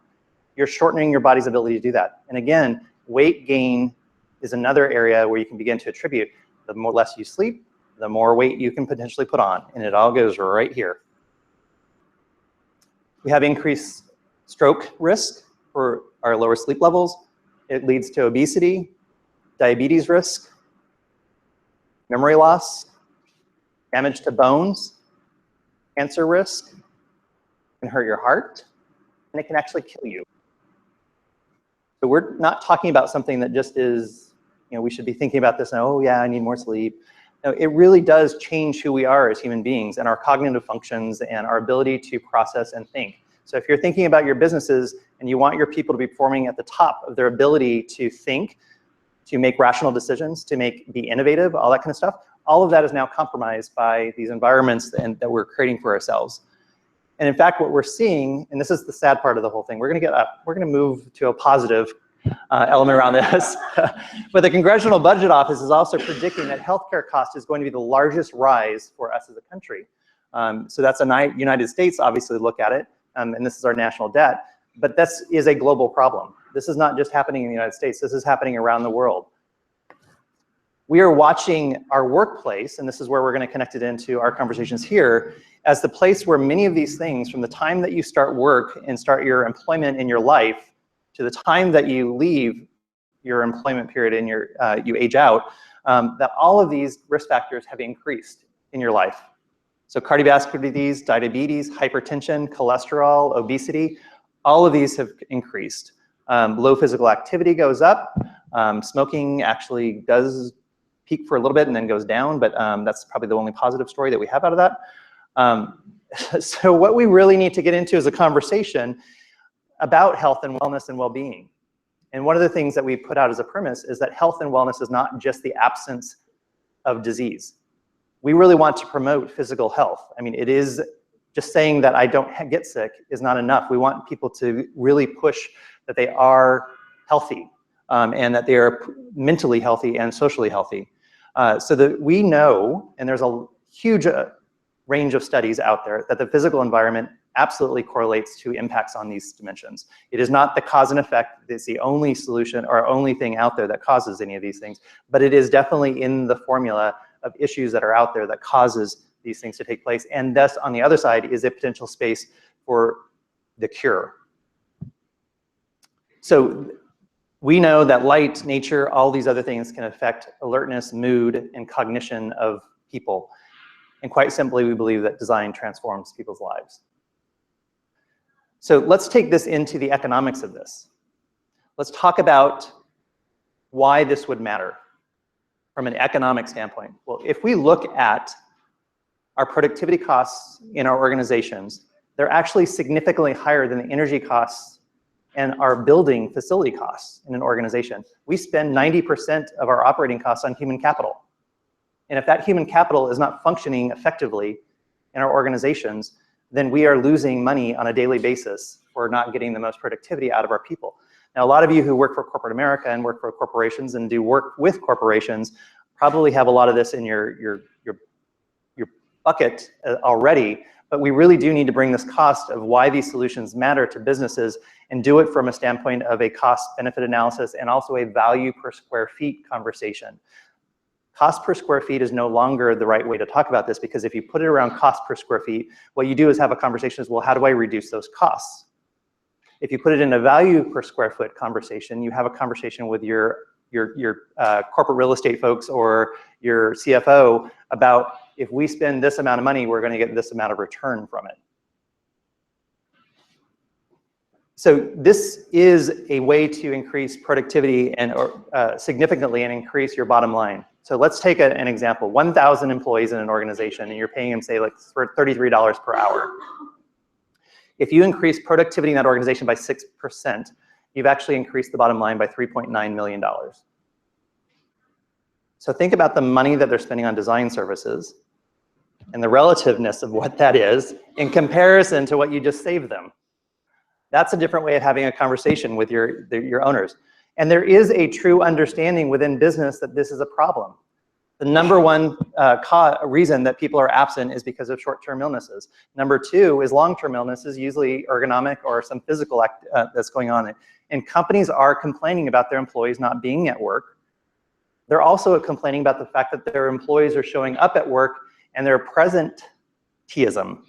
you're shortening your body's ability to do that. And again, weight gain is another area where you can begin to attribute. The more less you sleep, the more weight you can potentially put on, and it all goes right here. We have increased stroke risk for our lower sleep levels. It leads to obesity, diabetes risk, memory loss, damage to bones, cancer risk, can hurt your heart, and it can actually kill you. So we're not talking about something that just is, we should be thinking about this and, oh yeah, I need more sleep. No, it really does change who we are as human beings and our cognitive functions and our ability to process and think. So if you're thinking about your businesses and you want your people to be performing at the top of their ability to think, to make rational decisions, to be innovative, all that kind of stuff, all of that is now compromised by these environments that we're creating for ourselves. And in fact, what we're seeing, and this is the sad part of the whole thing, we're gonna move to a positive element around this. But the Congressional Budget Office is also predicting that healthcare cost is going to be the largest rise for us as a country. So that's a United States, obviously, look at it, and this is our national debt. But this is a global problem. This is not just happening in the United States, this is happening around the world. We are watching our workplace, and this is where we're gonna connect it into our conversations here, as the place where many of these things, from the time that you start work and start your employment in your life, to the time that you leave your employment period and you age out, that all of these risk factors have increased in your life. So cardiovascular disease, diabetes, hypertension, cholesterol, obesity, all of these have increased. Low physical activity goes up. Smoking actually does peak for a little bit and then goes down, but that's probably the only positive story that we have out of that. So what we really need to get into is a conversation about health and wellness and well-being. And one of the things that we put out as a premise is that health and wellness is not just the absence of disease. We really want to promote physical health. I mean, it is just saying that I don't get sick is not enough. We want people to really push that they are healthy and that they are mentally healthy and socially healthy. So that we know, and there's a huge range of studies out there that the physical environment absolutely correlates to impacts on these dimensions. It is not the cause and effect, it's the only solution or only thing out there that causes any of these things, but it is definitely in the formula of issues that are out there that causes these things to take place. And thus, on the other side, is a potential space for the cure. So we know that light, nature, all these other things can affect alertness, mood, and cognition of people. And quite simply, we believe that design transforms people's lives. So let's take this into the economics of this. Let's talk about why this would matter from an economic standpoint. Well, if we look at our productivity costs in our organizations, they're actually significantly higher than the energy costs and our building facility costs in an organization. We spend 90% of our operating costs on human capital. And if that human capital is not functioning effectively in our organizations, then we are losing money on a daily basis for not getting the most productivity out of our people. Now, a lot of you who work for corporate America and work for corporations and do work with corporations probably have a lot of this in your bucket already, but we really do need to bring this cost of why these solutions matter to businesses and do it from a standpoint of a cost-benefit analysis and also a value per square feet conversation. Cost per square feet is no longer the right way to talk about this, because if you put it around cost per square feet, what you do is have a conversation is, well, how do I reduce those costs? If you put it in a value per square foot conversation, you have a conversation with your corporate real estate folks or your CFO about, if we spend this amount of money, we're going to get this amount of return from it. So this is a way to increase productivity and significantly and increase your bottom line. So let's take an example. 1,000 employees in an organization, and you're paying them, say, like for $33 per hour. If you increase productivity in that organization by 6%, you've actually increased the bottom line by $3.9 million. So think about the money that they're spending on design services and the relativeness of what that is in comparison to what you just saved them. That's a different way of having a conversation with your owners. And there is a true understanding within business that this is a problem. The number one reason that people are absent is because of short-term illnesses. Number two is long-term illnesses, usually ergonomic or some physical act that's going on. And companies are complaining about their employees not being at work. They're also complaining about the fact that their employees are showing up at work and they're presenteeism.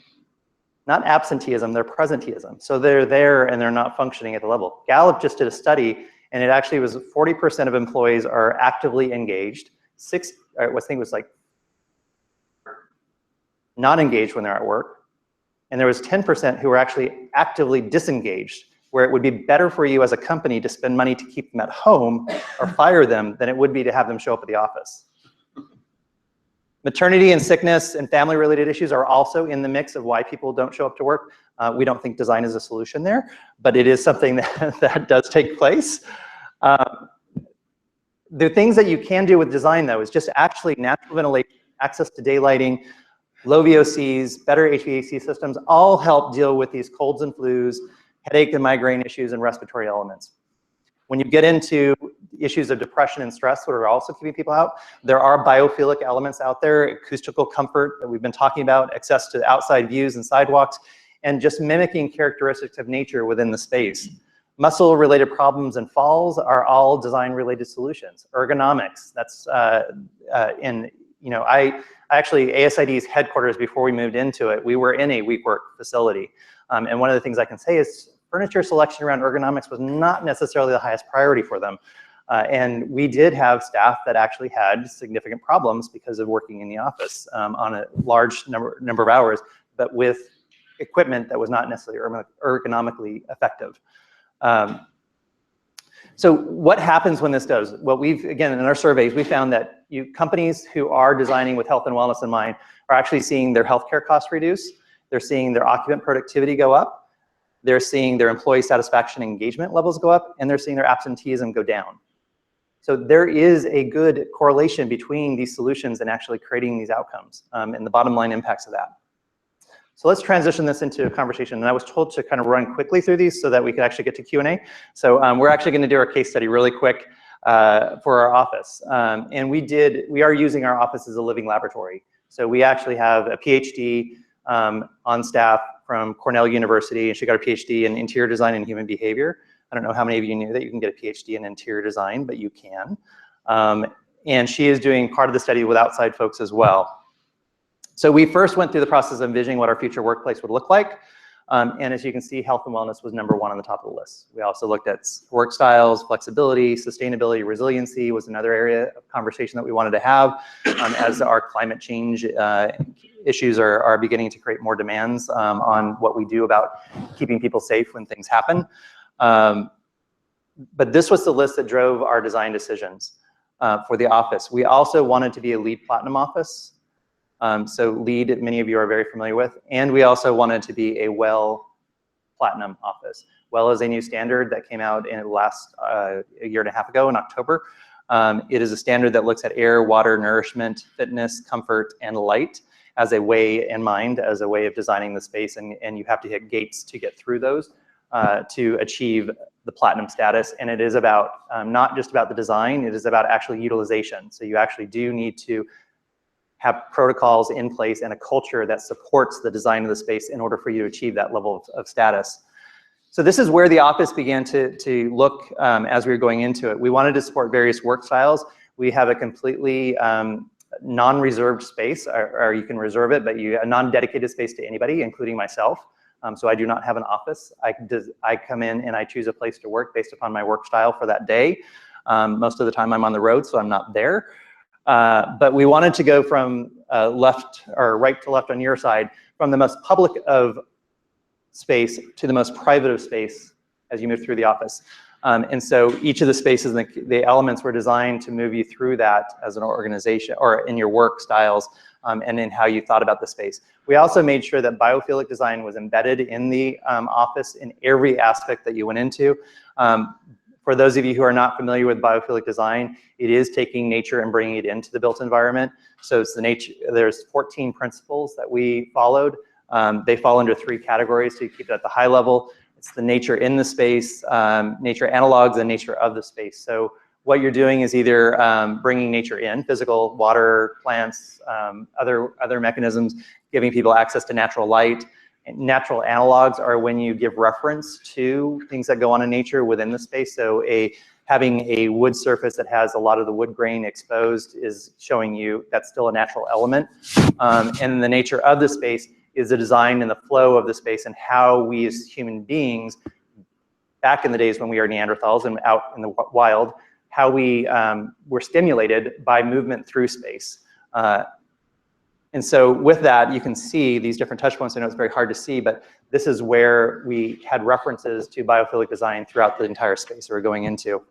Not absenteeism, they're presenteeism. So they're there and they're not functioning at the level. Gallup just did a study, and it actually was 40% of employees are actively engaged. I think it was like not engaged when they're at work. And there was 10% who were actually actively disengaged, where it would be better for you as a company to spend money to keep them at home or fire them than it would be to have them show up at the office. Maternity and sickness and family-related issues are also in the mix of why people don't show up to work. We don't think design is a solution there, but it is something that does take place. The things that you can do with design, though, is just actually natural ventilation, access to daylighting, low VOCs, better HVAC systems, all help deal with these colds and flus, headache and migraine issues, and respiratory elements. When you get into issues of depression and stress that are also keeping people out, there are biophilic elements out there, acoustical comfort that we've been talking about, access to outside views and sidewalks, and just mimicking characteristics of nature within the space. Muscle-related problems and falls are all design-related solutions. Ergonomics, that's I actually, ASID's headquarters, before we moved into it, we were in a WeWork facility. And one of the things I can say is furniture selection around ergonomics was not necessarily the highest priority for them. And we did have staff that actually had significant problems because of working in the office on a large number of hours, but with equipment that was not necessarily ergonomically effective. So what happens when this does? Well, again, in our surveys, we found that companies who are designing with health and wellness in mind are actually seeing their healthcare costs reduce. They're seeing their occupant productivity go up. They're seeing their employee satisfaction and engagement levels go up, and they're seeing their absenteeism go down. So there is a good correlation between these solutions and actually creating these outcomes and the bottom line impacts of that. So let's transition this into a conversation. And I was told to kind of run quickly through these so that we could actually get to Q&A. So we're actually going to do our case study really quick for our office. And we are using our office as a living laboratory. So we actually have a PhD on staff from Cornell University, and she got a PhD in interior design and human behavior. I don't know how many of you knew that you can get a PhD in interior design, but you can. And she is doing part of the study with outside folks as well. So we first went through the process of envisioning what our future workplace would look like. And as you can see, health and wellness was #1 on the top of the list. We also looked at work styles, flexibility, sustainability, resiliency was another area of conversation that we wanted to have as our climate change issues are beginning to create more demands on what we do about keeping people safe when things happen. But this was the list that drove our design decisions for the office. We also wanted to be a LEED Platinum office. So LEED, many of you are very familiar with, and we also wanted to be a WELL Platinum office. WELL is a new standard that came out in a year and a half ago in October. It is a standard that looks at air, water, nourishment, fitness, comfort, and light as a way in mind, as a way of designing the space, and you have to hit gates to get through those to achieve the Platinum status. And it is about, not just about the design, it is about actually utilization. So you actually do need to have protocols in place and a culture that supports the design of the space in order for you to achieve that level of status. So this is where the office began to look as we were going into it. We wanted to support various work styles. We have a completely non-reserved space, or you can reserve it, but a non-dedicated space to anybody, including myself. So I do not have an office. I come in and I choose a place to work based upon my work style for that day. Most of the time I'm on the road, so I'm not there. But we wanted to go from left or right to left on your side, from the most public of space to the most private of space as you move through the office. And so each of the spaces and the elements were designed to move you through that as an organization or in your work styles and in how you thought about the space. We also made sure that biophilic design was embedded in the office in every aspect that you went into. For those of you who are not familiar with biophilic design, it is taking nature and bringing it into the built environment. So it's the nature. There's 14 principles that we followed. They fall under 3 categories to keep it at the high level. It's the nature in the space, nature analogs, and nature of the space. So what you're doing is either bringing nature in, physical, water, plants, other mechanisms, giving people access to natural light. Natural analogs are when you give reference to things that go on in nature within the space. So having a wood surface that has a lot of the wood grain exposed is showing you that's still a natural element. And the nature of the space is the design and the flow of the space and how we as human beings, back in the days when we were Neanderthals and out in the wild, how we were stimulated by movement through space. And so with that, you can see these different touch points. I know it's very hard to see, but this is where we had references to biophilic design throughout the entire space we're going into.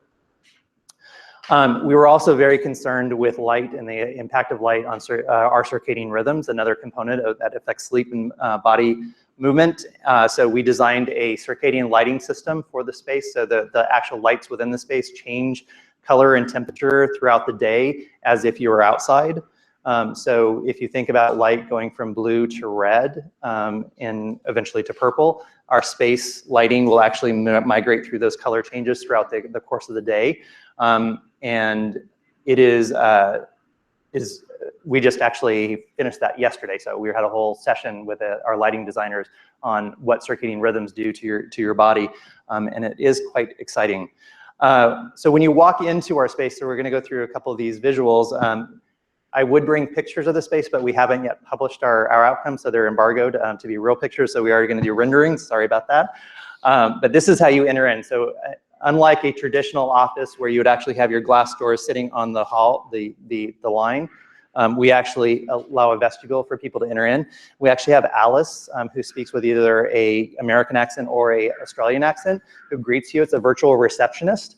We were also very concerned with light and the impact of light on our circadian rhythms, another component that affects sleep and body movement. So we designed a circadian lighting system for the space. So the actual lights within the space change color and temperature throughout the day as if you were outside. So if you think about light going from blue to red and eventually to purple, our space lighting will actually migrate through those color changes throughout the course of the day. And it is, we just actually finished that yesterday. So we had a whole session with our lighting designers on what circadian rhythms do to your body. And it is quite exciting. So when you walk into our space, so we're gonna go through a couple of these visuals. I would bring pictures of the space, but we haven't yet published our outcomes, so they're embargoed to be real pictures, so we are gonna do renderings, sorry about that. But this is how you enter in. So unlike a traditional office where you would actually have your glass doors sitting on the hall, the line, we actually allow a vestibule for people to enter in. We actually have Alice, who speaks with either an American accent or an Australian accent, who greets you. It's a virtual receptionist.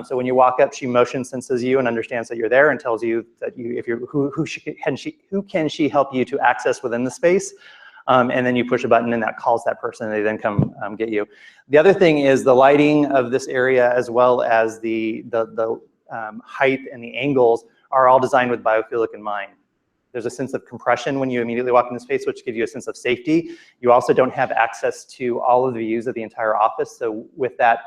So when you walk up, she motion senses you and understands that you're there and tells you that who can she help you to access within the space. And then you push a button and that calls that person and they then come get you. The other thing is the lighting of this area as well as the height and the angles are all designed with biophilic in mind. There's a sense of compression when you immediately walk into space, which gives you a sense of safety. You also don't have access to all of the views of the entire office. So with that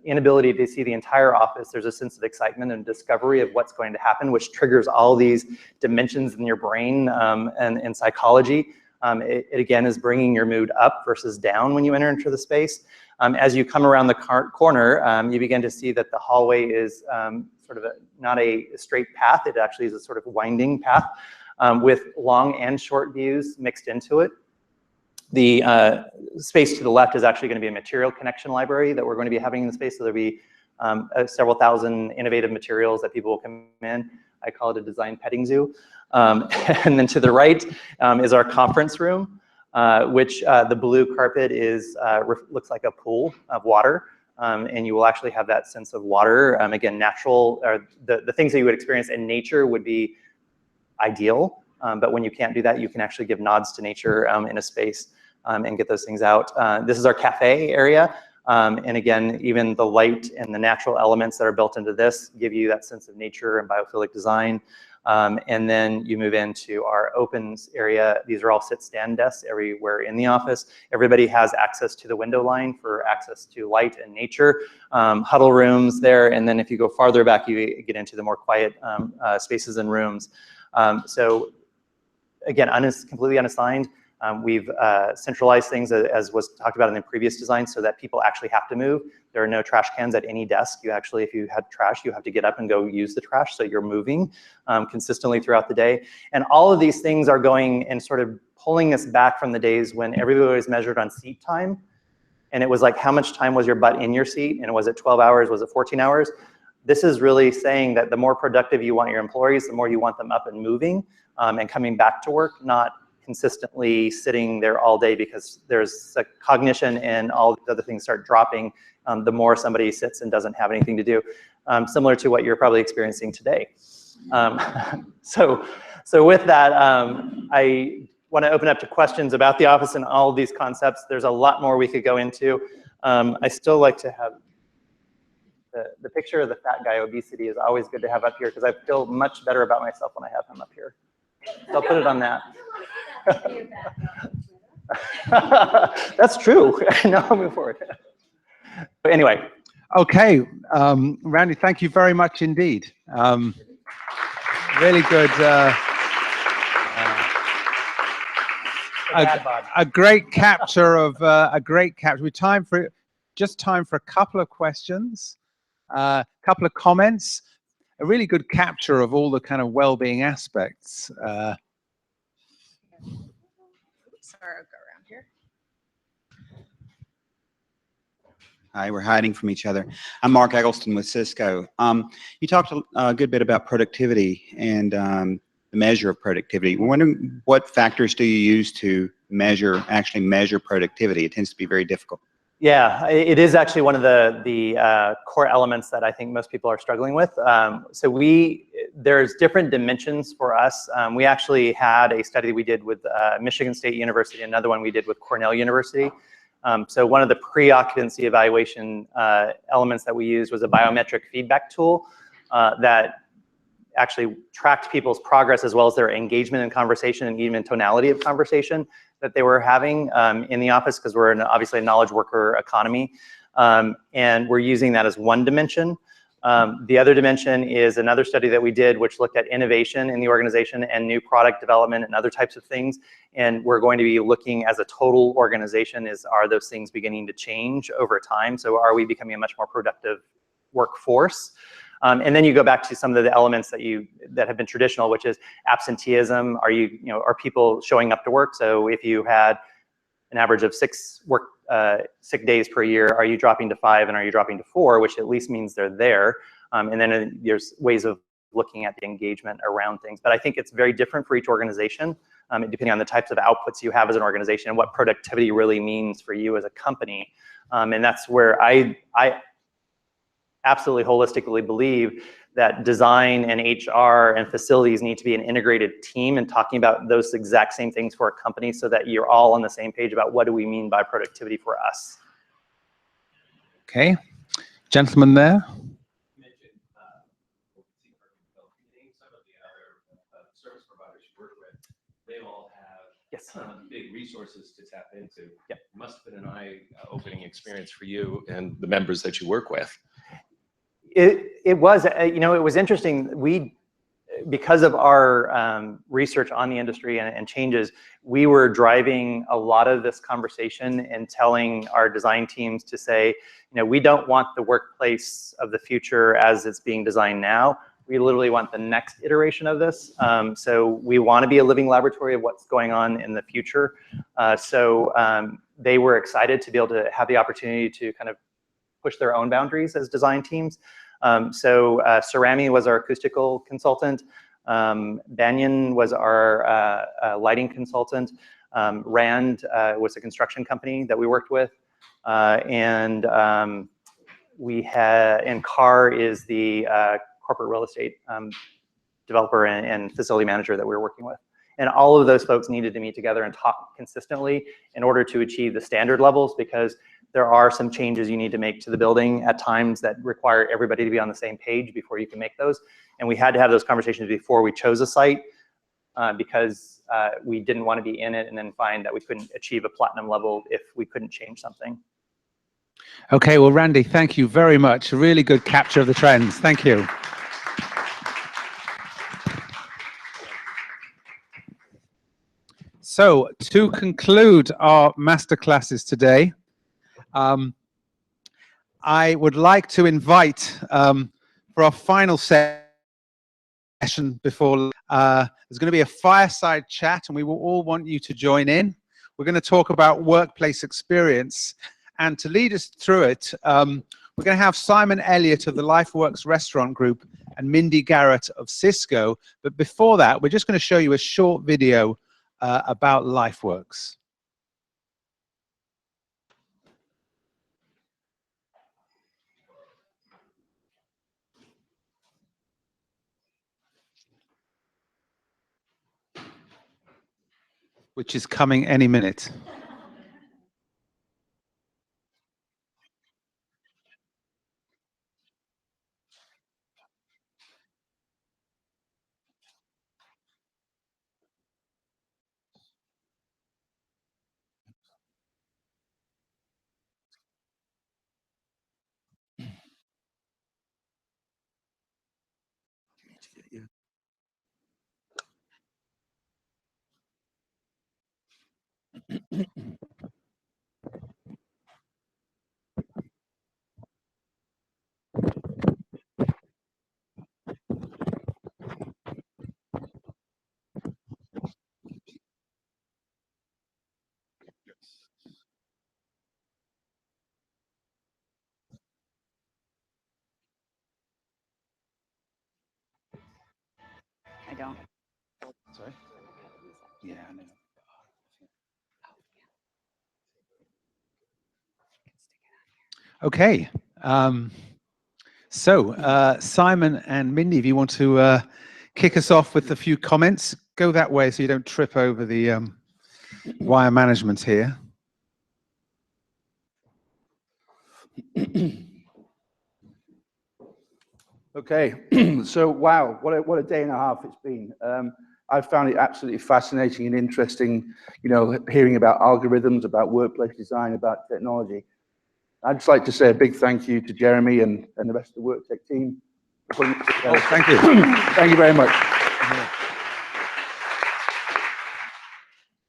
inability to see the entire office, there's a sense of excitement and discovery of what's going to happen, which triggers all these dimensions in your brain and psychology. It again is bringing your mood up versus down when you enter into the space. As you come around the corner, you begin to see that the hallway is sort of not a straight path. It actually is a sort of winding path with long and short views mixed into it. The space to the left is actually going to be a material connection library that we're going to be having in the space. So there'll be several thousand innovative materials that people will come in. I call it a design petting zoo. And then to the right is our conference room, which the blue carpet is looks like a pool of water. And you will actually have that sense of water. Again, natural, or the things that you would experience in nature would be ideal. But when you can't do that, you can actually give nods to nature in a space and get those things out. This is our cafe area. And again, even the light and the natural elements that are built into this give you that sense of nature and biophilic design. And then you move into our opens area. These are all sit-stand desks everywhere in the office. Everybody has access to the window line for access to light and nature. Huddle rooms there. And then if you go farther back, you get into the more quiet spaces and rooms. So again, completely unassigned. We've centralized things as was talked about in the previous design so that people actually have to move. There are no trash cans at any desk. You actually, if you had trash, you have to get up and go use the trash. So you're moving consistently throughout the day. And all of these things are going and sort of pulling us back from the days when everybody was measured on seat time. And it was like, how much time was your butt in your seat? And was it 12 hours? Was it 14 hours? This is really saying that the more productive you want your employees, the more you want them up and moving and coming back to work, not consistently sitting there all day, because there's a cognition and all the other things start dropping the more somebody sits and doesn't have anything to do, similar to what you're probably experiencing today. So with that, I want to open up to questions about the office and all of these concepts. There's a lot more we could go into. I still like to have the picture of the fat guy. Obesity is always good to have up here because I feel much better about myself when I have him up here. So I'll put it on that. That's true. Now I'll move forward. But anyway. Okay, Randy, thank you very much indeed. Really good. A great capture of We time for a couple of questions, a couple of comments. A really good capture of all the kind of well-being aspects. Sorry, I'll go around here. Hi, we're hiding from each other. I'm Mark Eggleston with Cisco. You talked a good bit about productivity and the measure of productivity. We're wondering what factors do you use to actually measure productivity? It tends to be very difficult. Yeah, it is actually one of the core elements that I think most people are struggling with. There's different dimensions for us. We actually had a study we did with Michigan State University, another one we did with Cornell University. So one of the pre-occupancy evaluation elements that we used was a biometric feedback tool that actually tracked people's progress as well as their engagement in conversation and even tonality of conversation that they were having in the office, because we're obviously a knowledge worker economy. And we're using that as one dimension. The other dimension is another study that we did, which looked at innovation in the organization and new product development and other types of things. And we're going to be looking as a total organization, are those things beginning to change over time? So are we becoming a much more productive workforce? And then you go back to some of the elements that have been traditional, which is absenteeism. Are people showing up to work? So if you had an average of 6 sick days per year, are you dropping to 5 and are you dropping to 4, which at least means they're there. And then there's ways of looking at the engagement around things. But I think it's very different for each organization, depending on the types of outputs you have as an organization and what productivity really means for you as a company. And that's where I absolutely holistically believe that design and HR and facilities need to be an integrated team and talking about those exact same things for a company so that you're all on the same page about what do we mean by productivity for us. Okay, gentleman there. Some of the other service providers you work with, they all have yes. big resources to tap into. Yep. It must have been an eye-opening experience for you and the members that you work with. It was, you know, it was interesting. Because of our research on the industry and changes, we were driving a lot of this conversation and telling our design teams to say, you know, we don't want the workplace of the future as it's being designed now. We literally want the next iteration of this. So we want to be a living laboratory of what's going on in the future. They were excited to be able to have the opportunity to kind of push their own boundaries as design teams. Cerami was our acoustical consultant. Banyan was our lighting consultant. Rand was a construction company that we worked with. And Carr is the corporate real estate developer and facility manager that we were working with. And all of those folks needed to meet together and talk consistently in order to achieve the standard levels, because there are some changes you need to make to the building at times that require everybody to be on the same page before you can make those. And we had to have those conversations before we chose a site because we didn't want to be in it and then find that we couldn't achieve a platinum level if we couldn't change something. Okay, well, Randy, thank you very much. A really good capture of the trends. Thank you. So, to conclude our masterclasses today, I would like to invite for our final session before there's going to be a fireside chat, and we will all want you to join in. We're going to talk about workplace experience, and to lead us through it, we're going to have Simon Elliott of the LifeWorks Restaurant Group and Mindy Garrett of Cisco. But before that, we're just going to show you a short video about LifeWorks. Which is coming any minute. I don't. Sorry? Yeah, I know. Okay. Simon and Mindy, if you want to kick us off with a few comments, go that way so you don't trip over the wire management here. Okay, so wow, what a day and a half it's been. I found it absolutely fascinating and interesting, you know, hearing about algorithms, about workplace design, about technology. I'd just like to say a big thank you to Jeremy and the rest of the Worktech team. Oh, thank you. Thank you very much.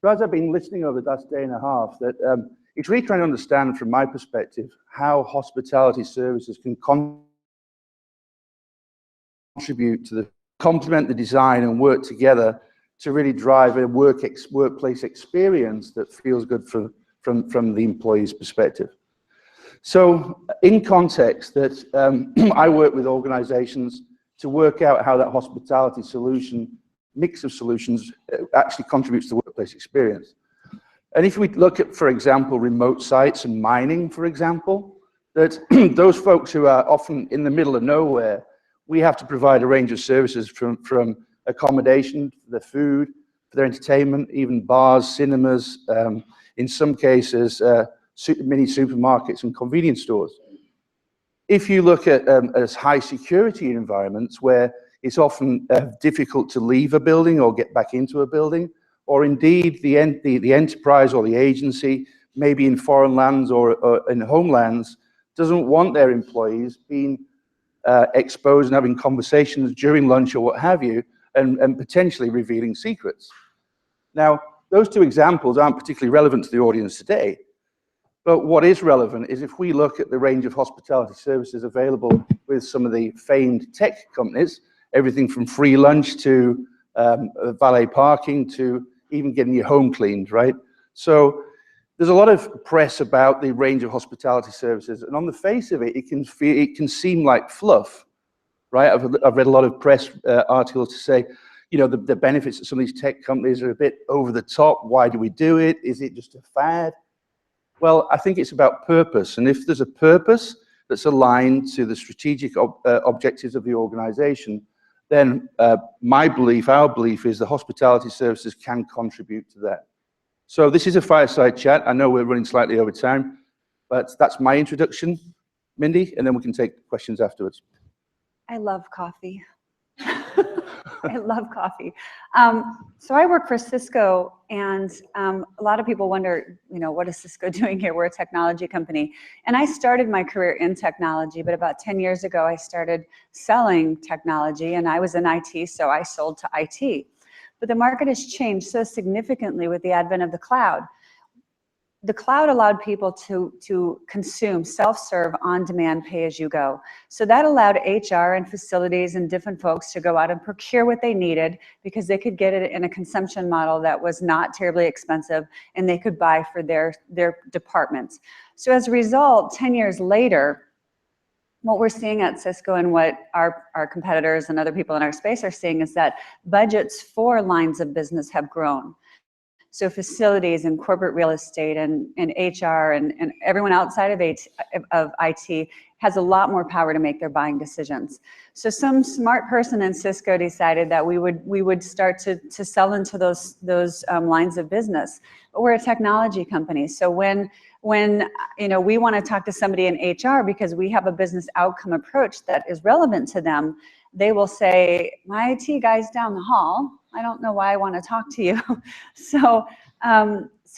So as I've been listening over the last day and a half, that it's really trying to understand from my perspective how hospitality services can contribute to complement the design and work together to really drive a workplace experience that feels good from the employee's perspective. So in context that I work with organizations to work out how that hospitality mix of solutions actually contributes to the workplace experience. And if we look at, for example, remote sites and mining, for example, that those folks who are often in the middle of nowhere, we have to provide a range of services from accommodation, for their food, for their entertainment, even bars, cinemas, in some cases, mini supermarkets and convenience stores. If you look at high security environments where it's often difficult to leave a building or get back into a building, or indeed the enterprise or the agency, maybe in foreign lands or in homelands, doesn't want their employees being exposed and having conversations during lunch or what have you, and potentially revealing secrets. Now, those two examples aren't particularly relevant to the audience today, but what is relevant is if we look at the range of hospitality services available with some of the famed tech companies, everything from free lunch to valet parking to even getting your home cleaned, right? So there's a lot of press about the range of hospitality services, and on the face of it, it can seem like fluff, right? I've read a lot of press articles to say, you know, the benefits of some of these tech companies are a bit over the top. Why do we do it? Is it just a fad? Well, I think it's about purpose, and if there's a purpose that's aligned to the strategic objectives of the organization, then my belief, our belief is the hospitality services can contribute to that. So this is a fireside chat. I know we're running slightly over time, but that's my introduction, Mindy, and then we can take questions afterwards. I love coffee. I love coffee. So I work for Cisco, and a lot of people wonder, you know, what is Cisco doing here? We're a technology company. And I started my career in technology, but about 10 years ago, I started selling technology, and I was in IT, so I sold to IT. But the market has changed so significantly with the advent of the cloud. The cloud allowed people to consume self-serve, on-demand, pay-as-you-go. So that allowed HR and facilities and different folks to go out and procure what they needed because they could get it in a consumption model that was not terribly expensive, and they could buy for their departments. So as a result, 10 years later, what we're seeing at Cisco and what our competitors and other people in our space are seeing is that budgets for lines of business have grown. So facilities and corporate real estate and HR and everyone outside of IT has a lot more power to make their buying decisions. So some smart person in Cisco decided that we would start to sell into those lines of business. But we're a technology company, so when you know, we want to talk to somebody in HR because we have a business outcome approach that is relevant to them, they will say, my IT guy's down the hall. I don't know why I want to talk to you. So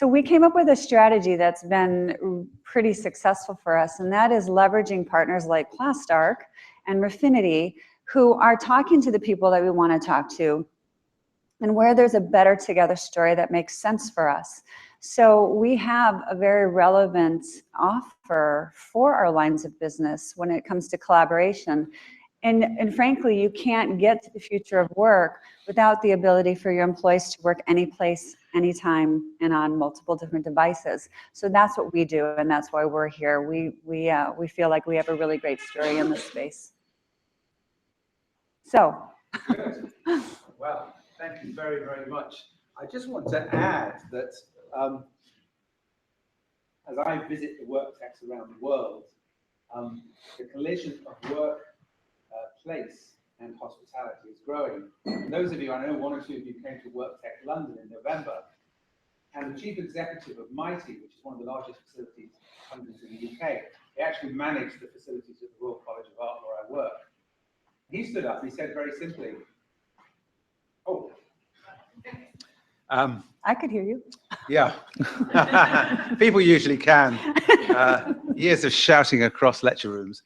we came up with a strategy that's been pretty successful for us, and that is leveraging partners like Plastark and Refinity, who are talking to the people that we want to talk to, and where there's a better together story that makes sense for us. So we have a very relevant offer for our lines of business when it comes to collaboration. And frankly, you can't get to the future of work without the ability for your employees to work any place, anytime, and on multiple different devices. So that's what we do, and that's why we're here. We feel like we have a really great story in this space. So. Good. Well, thank you very, very much. I just want to add that as I visit the Worktechs around the world, the collision of work, place, and hospitality is growing. And those of you, I know one or two of you came to Worktech London in November, and the chief executive of Mighty, which is one of the largest facilities companies in the UK, they actually manage the facilities at the Royal College of Art where I work. He stood up and he said very simply, oh. I could hear you. Yeah. People usually can. Years of shouting across lecture rooms.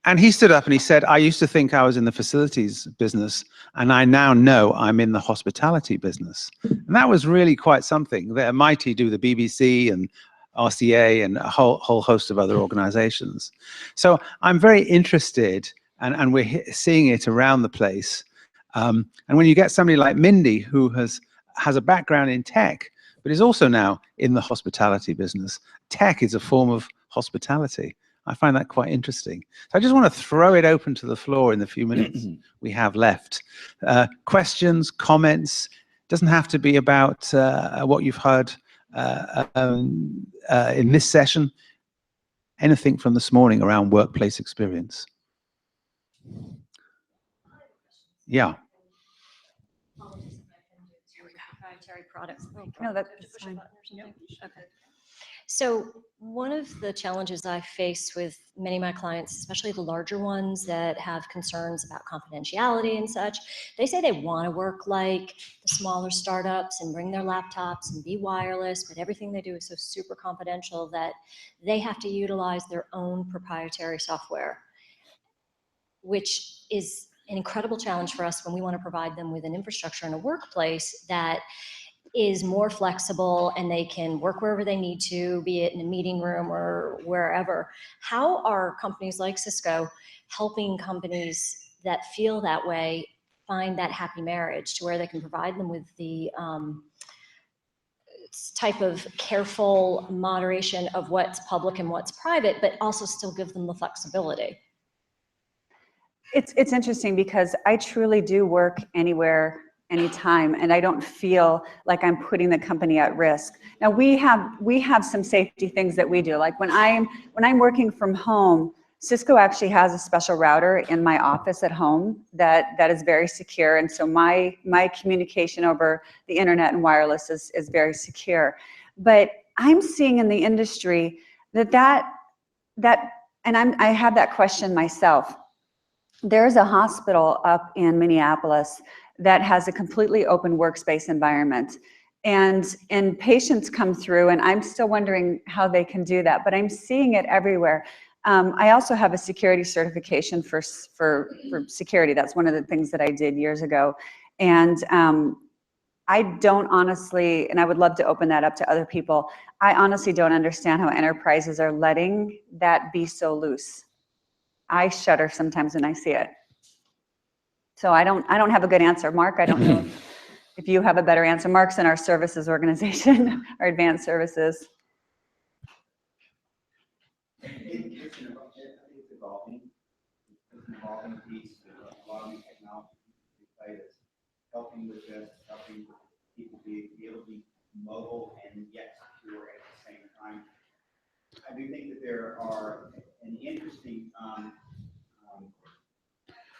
And he stood up and he said, I used to think I was in the facilities business, and I now know I'm in the hospitality business. And that was really quite something. They're Mighty do the BBC and RCA and a whole host of other organizations. So I'm very interested, and we're seeing it around the place. And when you get somebody like Mindy, who has a background in tech, but is also now in the hospitality business, tech is a form of hospitality. I find that quite interesting. So I just want to throw it open to the floor in the few minutes we have left. Questions, comments, doesn't have to be about what you've heard in this session. Anything from this morning around workplace experience. Yeah. Proprietary products. No, that's fine. Okay. So one of the challenges I face with many of my clients, especially the larger ones that have concerns about confidentiality and such, they say they want to work like the smaller startups and bring their laptops and be wireless, but everything they do is so super confidential that they have to utilize their own proprietary software, which is an incredible challenge for us when we want to provide them with an infrastructure in a workplace that is more flexible and they can work wherever they need to, be it in a meeting room or wherever. How are companies like Cisco helping companies that feel that way find that happy marriage to where they can provide them with the type of careful moderation of what's public and what's private, but also still give them the flexibility? It's interesting because I truly do work anywhere, anytime, and I don't feel like I'm putting the company at risk. Now we have some safety things that we do. Like when I'm working from home, Cisco actually has a special router in my office at home that is very secure, and so my communication over the internet and wireless is very secure. But I'm seeing in the industry that and I have that question myself. There's a hospital up in Minneapolis that has a completely open workspace environment. And patients come through, and I'm still wondering how they can do that, but I'm seeing it everywhere. I also have a security certification for security. That's one of the things that I did years ago. And I don't honestly, and I would love to open that up to other people, I honestly don't understand how enterprises are letting that be so loose. I shudder sometimes when I see it. So I don't have a good answer. Mark, I don't know if you have a better answer. Mark's in our services organization, our advanced services. It's evolving. It's an evolving piece. A lot of new technology that's helping with this, helping people be able to be mobile and yet secure at the same time. I do think that there are an interesting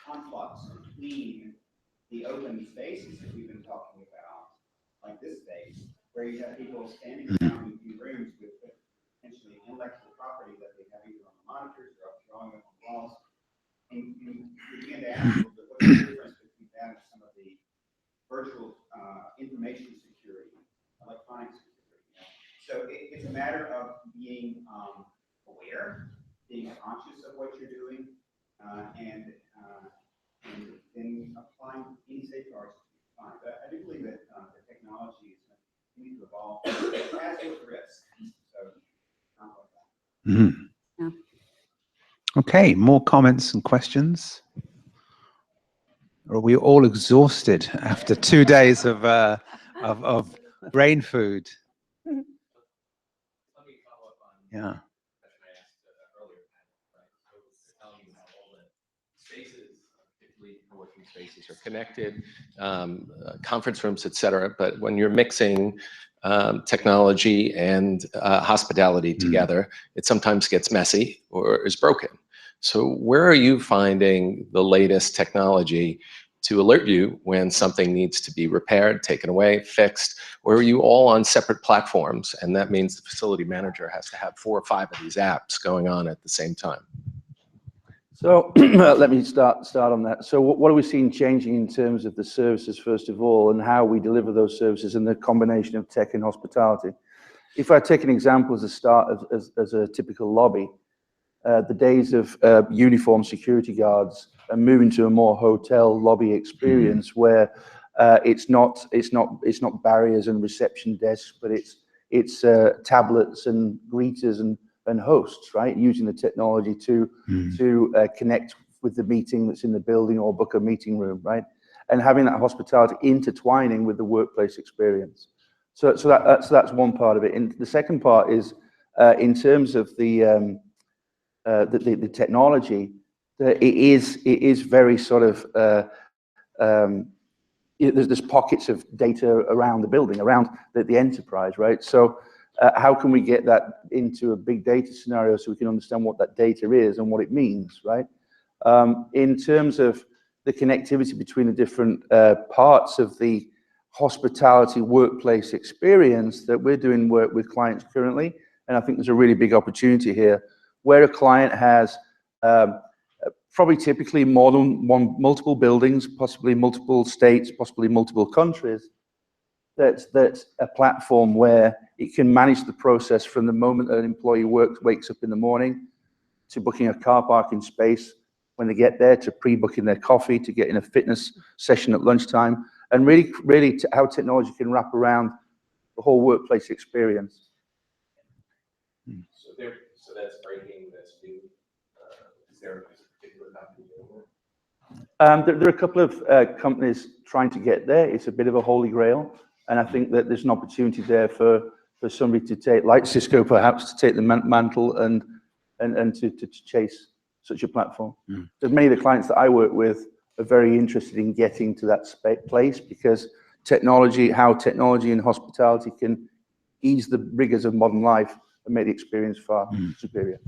conflicts between the open spaces that we've been talking about, like this space, where you have people standing around in rooms with potentially intellectual property that they have either on the monitors or drawing up on walls. And you begin to ask, what's the difference between that and some of the virtual information security, electronic security? So it's a matter of being aware, being conscious of what you're doing, and then applying any safeguards to be fine. But I do believe that the technology is going to continue to evolve as with risk. So, Yeah. Okay, more comments and questions? Or are we all exhausted after 2 days of brain food? Yeah. Spaces are connected, conference rooms, et cetera. But when you're mixing technology and hospitality together, it sometimes gets messy or is broken. So where are you finding the latest technology to alert you when something needs to be repaired, taken away, fixed? Or are you all on separate platforms? And that means the facility manager has to have 4 or 5 of these apps going on at the same time. So let me start on that. So what are we seeing changing in terms of the services, first of all, and how we deliver those services and the combination of tech and hospitality? If I take an example as a start, as a typical lobby, the days of uniform security guards are moving to a more hotel lobby experience where it's not barriers and reception desks, but it's tablets and greeters and hosts, right? Using the technology to connect with the meeting that's in the building or book a meeting room, right? And having that hospitality intertwining with the workplace experience. So that's one part of it. And the second part is in terms of the technology, it is very sort of there's pockets of data around the building, around the enterprise, right? So how can we get that into a big data scenario so we can understand what that data is and what it means, right? In terms of the connectivity between the different parts of the hospitality workplace experience that we're doing work with clients currently, And I think there's a really big opportunity here where a client has probably typically more than multiple buildings, possibly multiple states, possibly multiple countries. That's a platform where it can manage the process from the moment an employee wakes up in the morning to booking a car parking space when they get there, to pre-booking their coffee, to getting a fitness session at lunchtime, and really how technology can wrap around the whole workplace experience. So that's breaking this new. Is there a particular company doing it? There are a couple of companies trying to get there. It's a bit of a holy grail, and I think that there's an opportunity there for somebody to take, like Cisco perhaps, to take the mantle and to chase such a platform. So many of the clients that I work with are very interested in getting to that place because how technology and hospitality can ease the rigors of modern life and make the experience far superior.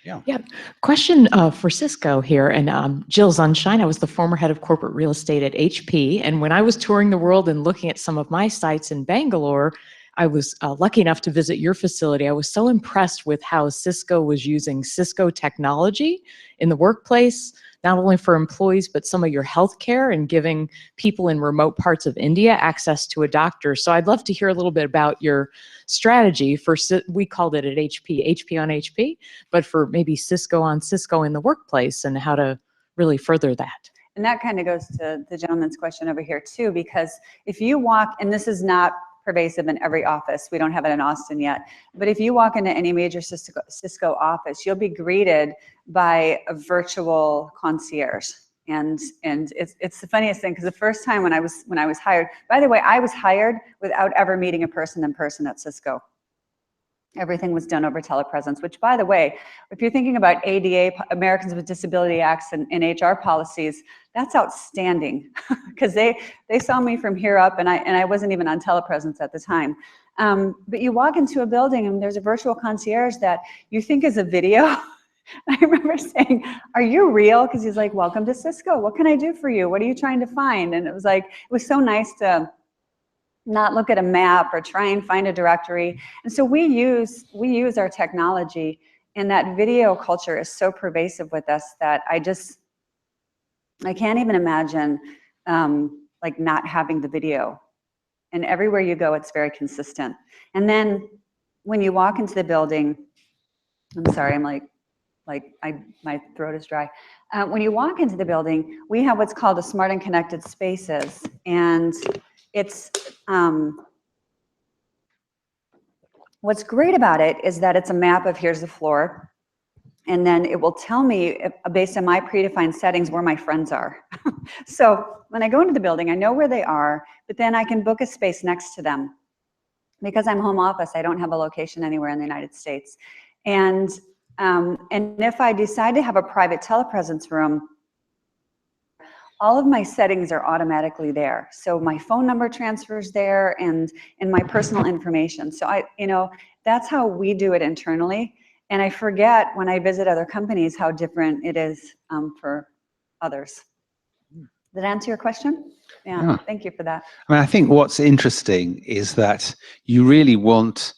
Yeah. Question for Cisco here, and Jill Sunshine. I was the former head of corporate real estate at HP, and when I was touring the world and looking at some of my sites in Bangalore, I was lucky enough to visit your facility. I was so impressed with how Cisco was using Cisco technology in the workplace, not only for employees, but some of your healthcare and giving people in remote parts of India access to a doctor. So I'd love to hear a little bit about your strategy for, we called it at HP on HP, but for maybe Cisco on Cisco in the workplace and how to really further that. And that kind of goes to the gentleman's question over here too, because if you walk, and this is not pervasive in every office, we don't have it in Austin yet, but if you walk into any major Cisco office, you'll be greeted by a virtual concierge. And it's the funniest thing, because the first time when I was hired, by the way, I was hired without ever meeting a person in person at Cisco. Everything was done over telepresence, which, by the way, if you're thinking about ADA, Americans with Disability Acts and HR policies, that's outstanding because they saw me from here up, and I wasn't even on telepresence at the time. But you walk into a building and there's a virtual concierge that you think is a video. I remember saying, "Are you real?" Because he's like, "Welcome to Cisco. What can I do for you? What are you trying to find?" And it was like, it was so nice to not look at a map or try and find a directory. And so we use our technology, and that video culture is so pervasive with us that I can't even imagine like not having the video. And everywhere you go, it's very consistent. And then when you walk into the building, I'm sorry, I'm my throat is dry. When you walk into the building, we have what's called a smart and connected spaces, and it's what's great about it is that it's a map of here's the floor, and then it will tell me based on my predefined settings where my friends are. So when I go into the building, I know where they are, but then I can book a space next to them. Because I'm home office, I don't have a location anywhere in the United States. And if I decide to have a private telepresence room, all of my settings are automatically there. So my phone number transfers there and my personal information. So that's how we do it internally. And I forget when I visit other companies how different it is for others. Did that answer your question? Yeah, thank you for that. I mean, I think what's interesting is that you really want,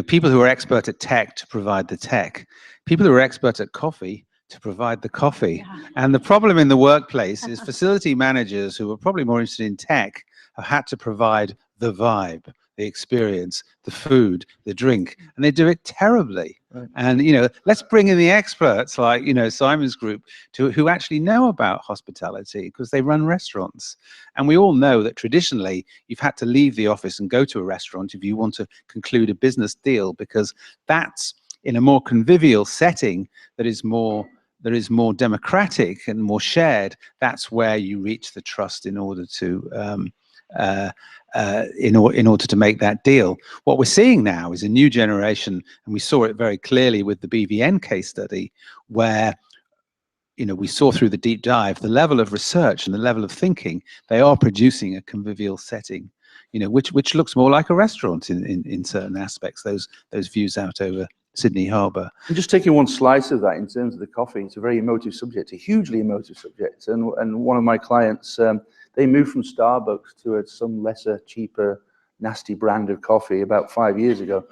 people who are expert at tech to provide the tech, people who are expert at coffee to provide the coffee. Yeah. And the problem in the workplace is facility managers who are probably more interested in tech have had to provide the vibe, the experience, the food, the drink, and they do it terribly. Right. And, let's bring in the experts like, Simon's group who actually know about hospitality because they run restaurants. And we all know that traditionally you've had to leave the office and go to a restaurant if you want to conclude a business deal, because that's in a more convivial setting that is more democratic and more shared. That's where you reach the trust in order to in order to make that deal. What we're seeing now is a new generation, and we saw it very clearly with the BVN case study, where we saw through the deep dive the level of research and the level of thinking. They are producing a convivial setting, which looks more like a restaurant in certain aspects. Those views out over Sydney Harbour. And just taking one slice of that in terms of the coffee, it's a very emotive subject, a hugely emotive subject. And one of my clients, they moved from Starbucks to some lesser, cheaper nasty brand of coffee about 5 years ago.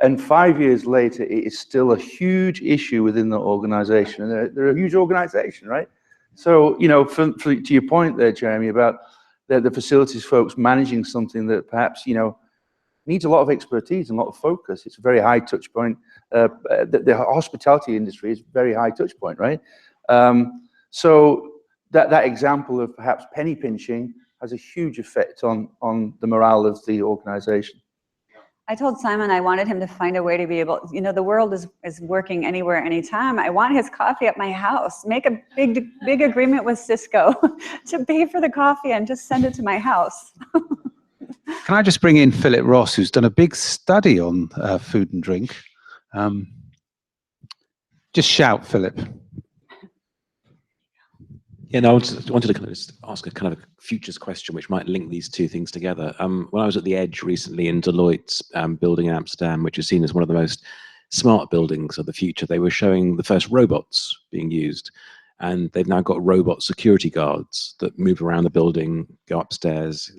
And 5 years later, it is still a huge issue within the organization. And they're a huge organization, right? So, you know, to your point there, Jeremy, about the facilities folks managing something that perhaps, you know, needs a lot of expertise and a lot of focus. It's a very high touch point. The hospitality industry is a very high touch point, right? So that example of perhaps penny pinching has a huge effect on the morale of the organization. I told Simon I wanted him to find a way to be able, you know, the world is working anywhere, anytime. I want his coffee at my house. Make a big agreement with Cisco to pay for the coffee and just send it to my house. Can I just bring in Philip Ross, who's done a big study on food and drink? Just shout, Philip. Yeah, no, I wanted to kind of just ask a kind of a futures question, which might link these two things together. When I was at the Edge recently in Deloitte's building in Amsterdam, which is seen as one of the most smart buildings of the future, they were showing the first robots being used. And they've now got robot security guards that move around the building, go upstairs,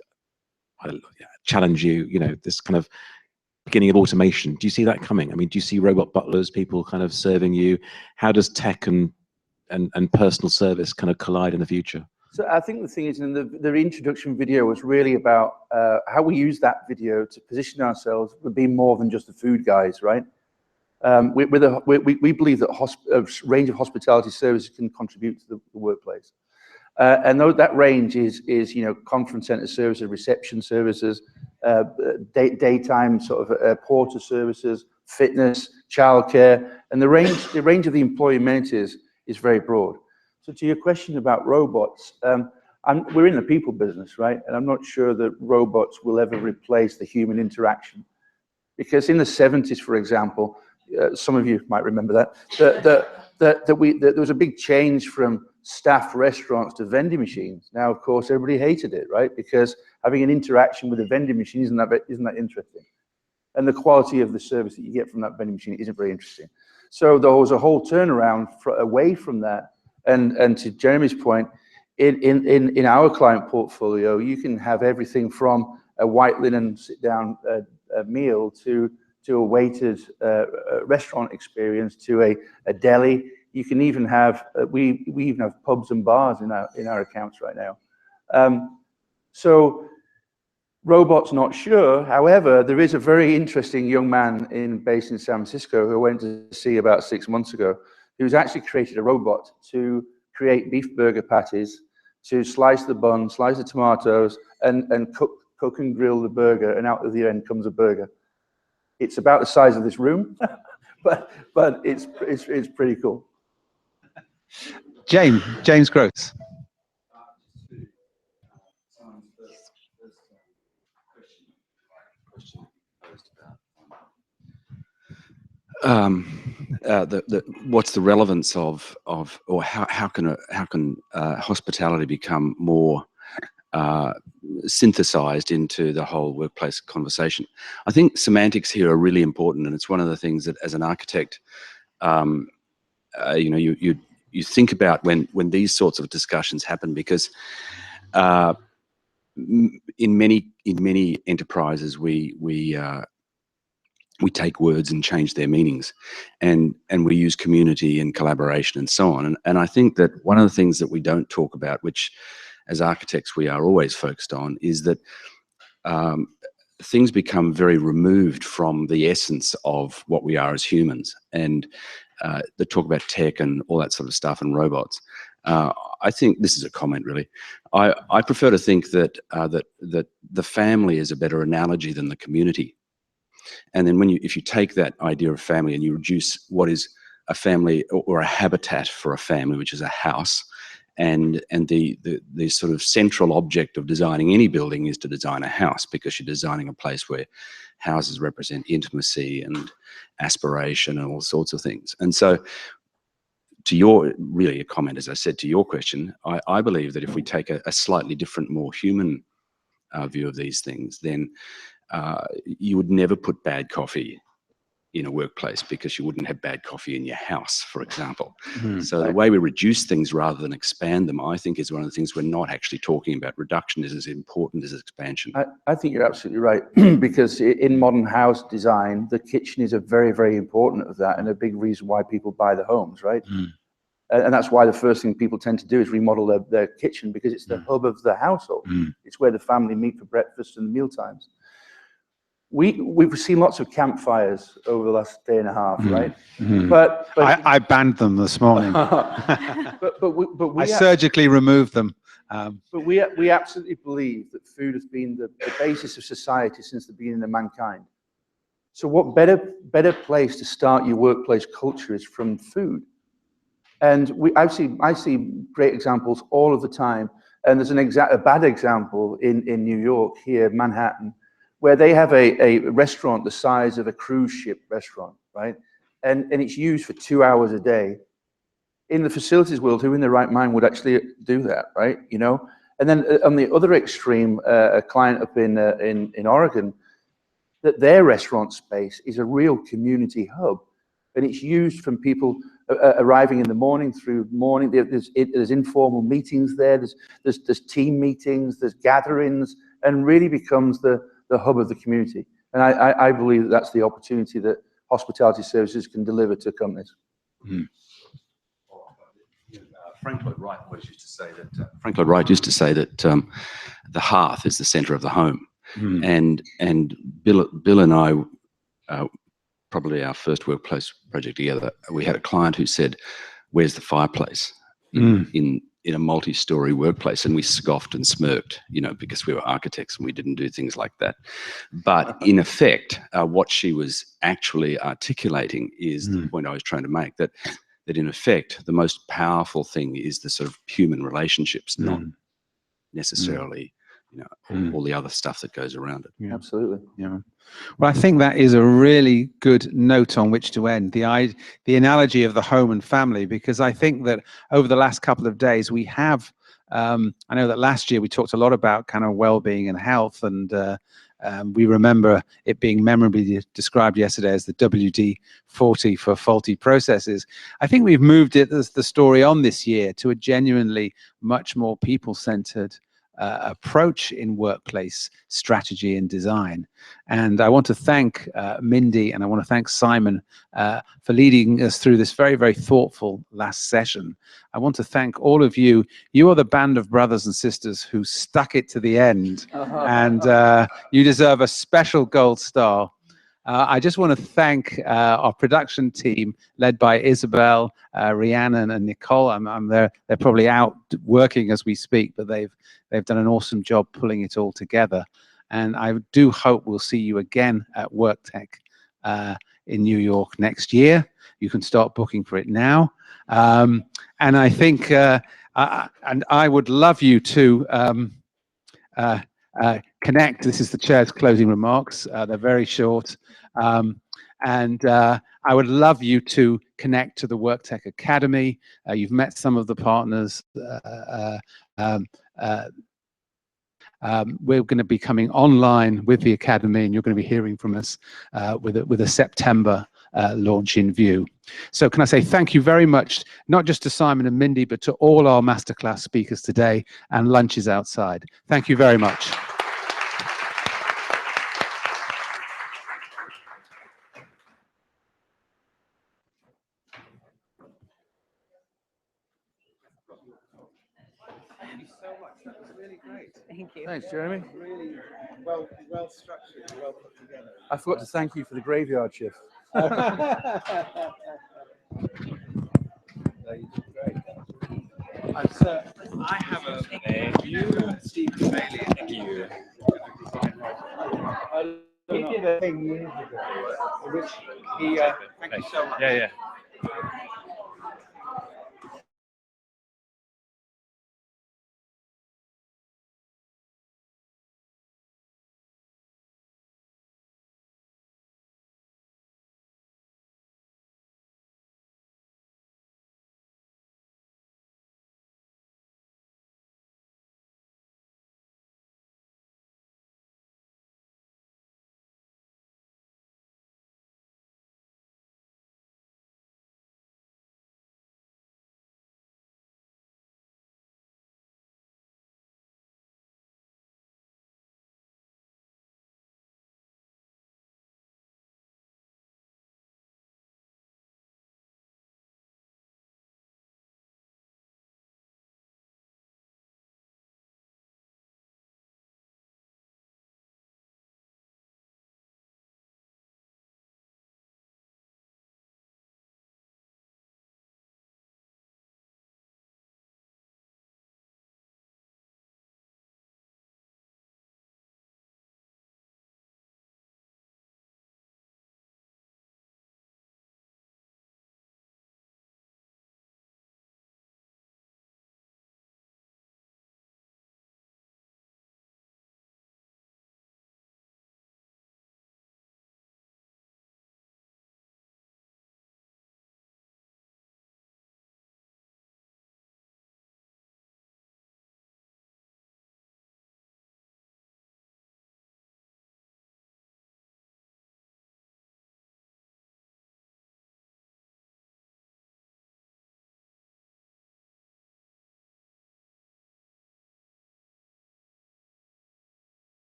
challenge you, you know, this kind of beginning of automation. Do you see that coming? I mean, do you see robot butlers, people kind of serving you? How does tech and personal service kind of collide in the future? So I think the thing is, in the introduction video was really about how we use that video to position ourselves with being more than just the food guys, right? We believe that a range of hospitality services can contribute to the workplace. And that range is, you know, conference center services, reception services, daytime sort of porter services, fitness, childcare, and the range of the employee amenities is very broad. So to your question about robots, we're in the people business, right? And I'm not sure that robots will ever replace the human interaction. Because in the 70s, for example, some of you might remember that there was a big change from staff restaurants to vending machines. Now, of course, everybody hated it, right? Because having an interaction with a vending machine isn't that interesting. And the quality of the service that you get from that vending machine isn't very interesting. So there was a whole turnaround away from that. And to Jeremy's point, in our client portfolio, you can have everything from a white linen sit-down meal to a weighted restaurant experience to a deli. You can even have we even have pubs and bars in our accounts right now. So robots, not sure. However, there is a very interesting young man based in San Francisco who I went to see about 6 months ago, who's actually created a robot to create beef burger patties, to slice the bun, slice the tomatoes, and cook and grill the burger, and out of the end comes a burger. It's about the size of this room, but it's pretty cool. James Gross. What's the relevance of or how can hospitality become more synthesized into the whole workplace conversation? I think semantics here are really important, and it's one of the things that, as an architect, you know, you think about when these sorts of discussions happen, because in many enterprises we take words and change their meanings, and we use community and collaboration and so on. And I think that one of the things that we don't talk about, which as architects we are always focused on, is that things become very removed from the essence of what we are as humans. And the talk about tech and all that sort of stuff and robots. I think this is a comment, really. I prefer to think that that the family is a better analogy than the community. And then if you take that idea of family and you reduce what is a family or a habitat for a family, which is a house, and the sort of central object of designing any building is to design a house, because you're designing a place where houses represent intimacy and aspiration and all sorts of things. And so to really a comment, as I said, to your question, I believe that if we take a slightly different, more human view of these things, then you would never put bad coffee in a workplace because you wouldn't have bad coffee in your house, for example. Mm. So the way we reduce things rather than expand them, I think, is one of the things we're not actually talking about. Reduction is as important as expansion. I think you're absolutely right, because in modern house design, the kitchen is a very, very important of that, and a big reason why people buy the homes, right? Mm. And that's why the first thing people tend to do is remodel their kitchen, because it's the hub of the household. Mm. It's where the family meet for breakfast and meal times. We've seen lots of campfires over the last day and a half, right? Mm. But I banned them this morning. but we I surgically removed them. But we absolutely believe that food has been the basis of society since the beginning of mankind. So what better place to start your workplace culture is from food. And I see great examples all of the time. And there's a bad example in New York, here, Manhattan, where they have a restaurant the size of a cruise ship restaurant, right? And it's used for 2 hours a day. In the facilities world, who in their right mind would actually do that, right? You know. And then on the other extreme, a client up in Oregon, that their restaurant space is a real community hub, and it's used from people arriving in the morning through morning. There's informal meetings there. There's team meetings. There's gatherings, and really becomes the hub of the community. And I believe that that's the opportunity that hospitality services can deliver to companies. Mm. Frank Lloyd Wright used to say that the hearth is the centre of the home. Mm. And Bill and I, probably our first workplace project together, we had a client who said, "Where's the fireplace in a multi-story workplace?" And we scoffed and smirked, you know, because we were architects and we didn't do things like that. But in effect, what she was actually articulating is the point I was trying to make, that in effect, the most powerful thing is the sort of human relationships, not necessarily, you know, all the other stuff that goes around it. Yeah. Absolutely. Yeah. Well, I think that is a really good note on which to end, the analogy of the home and family, because I think that over the last couple of days we have, I know that last year we talked a lot about kind of well-being and health, and we remember it being memorably described yesterday as the WD-40 for faulty processes. I think we've moved the story on this year to a genuinely much more people-centered approach in workplace strategy and design. And I want to thank Mindy, and I want to thank Simon for leading us through this very, very thoughtful last session. I want to thank all of you. You are the band of brothers and sisters who stuck it to the end, and you deserve a special gold star. I just want to thank our production team led by Isabel, Rhiannon, and Nicole. They're probably out working as we speak, but they've done an awesome job pulling it all together. And I do hope we'll see you again at Worktech in New York next year. You can start booking for it now. And I think, and I would love you to connect. This is the chair's closing remarks. They're very short. I would love you to connect to the Worktech Academy. You've met some of the partners. We're going to be coming online with the Academy, and you're going to be hearing from us with a September launch in view. So can I say thank you very much, not just to Simon and Mindy, but to all our masterclass speakers today, and lunch is outside. Thank you very much. Thank you so much. That was really great. Thank you. Thanks, Jeremy. Really well structured, well put together. I forgot to thank you for the graveyard shift. No, you did great. So I have a view. Steve Bailey, thank you. He did a thing years ago, which he, thank you so much. Yeah, yeah.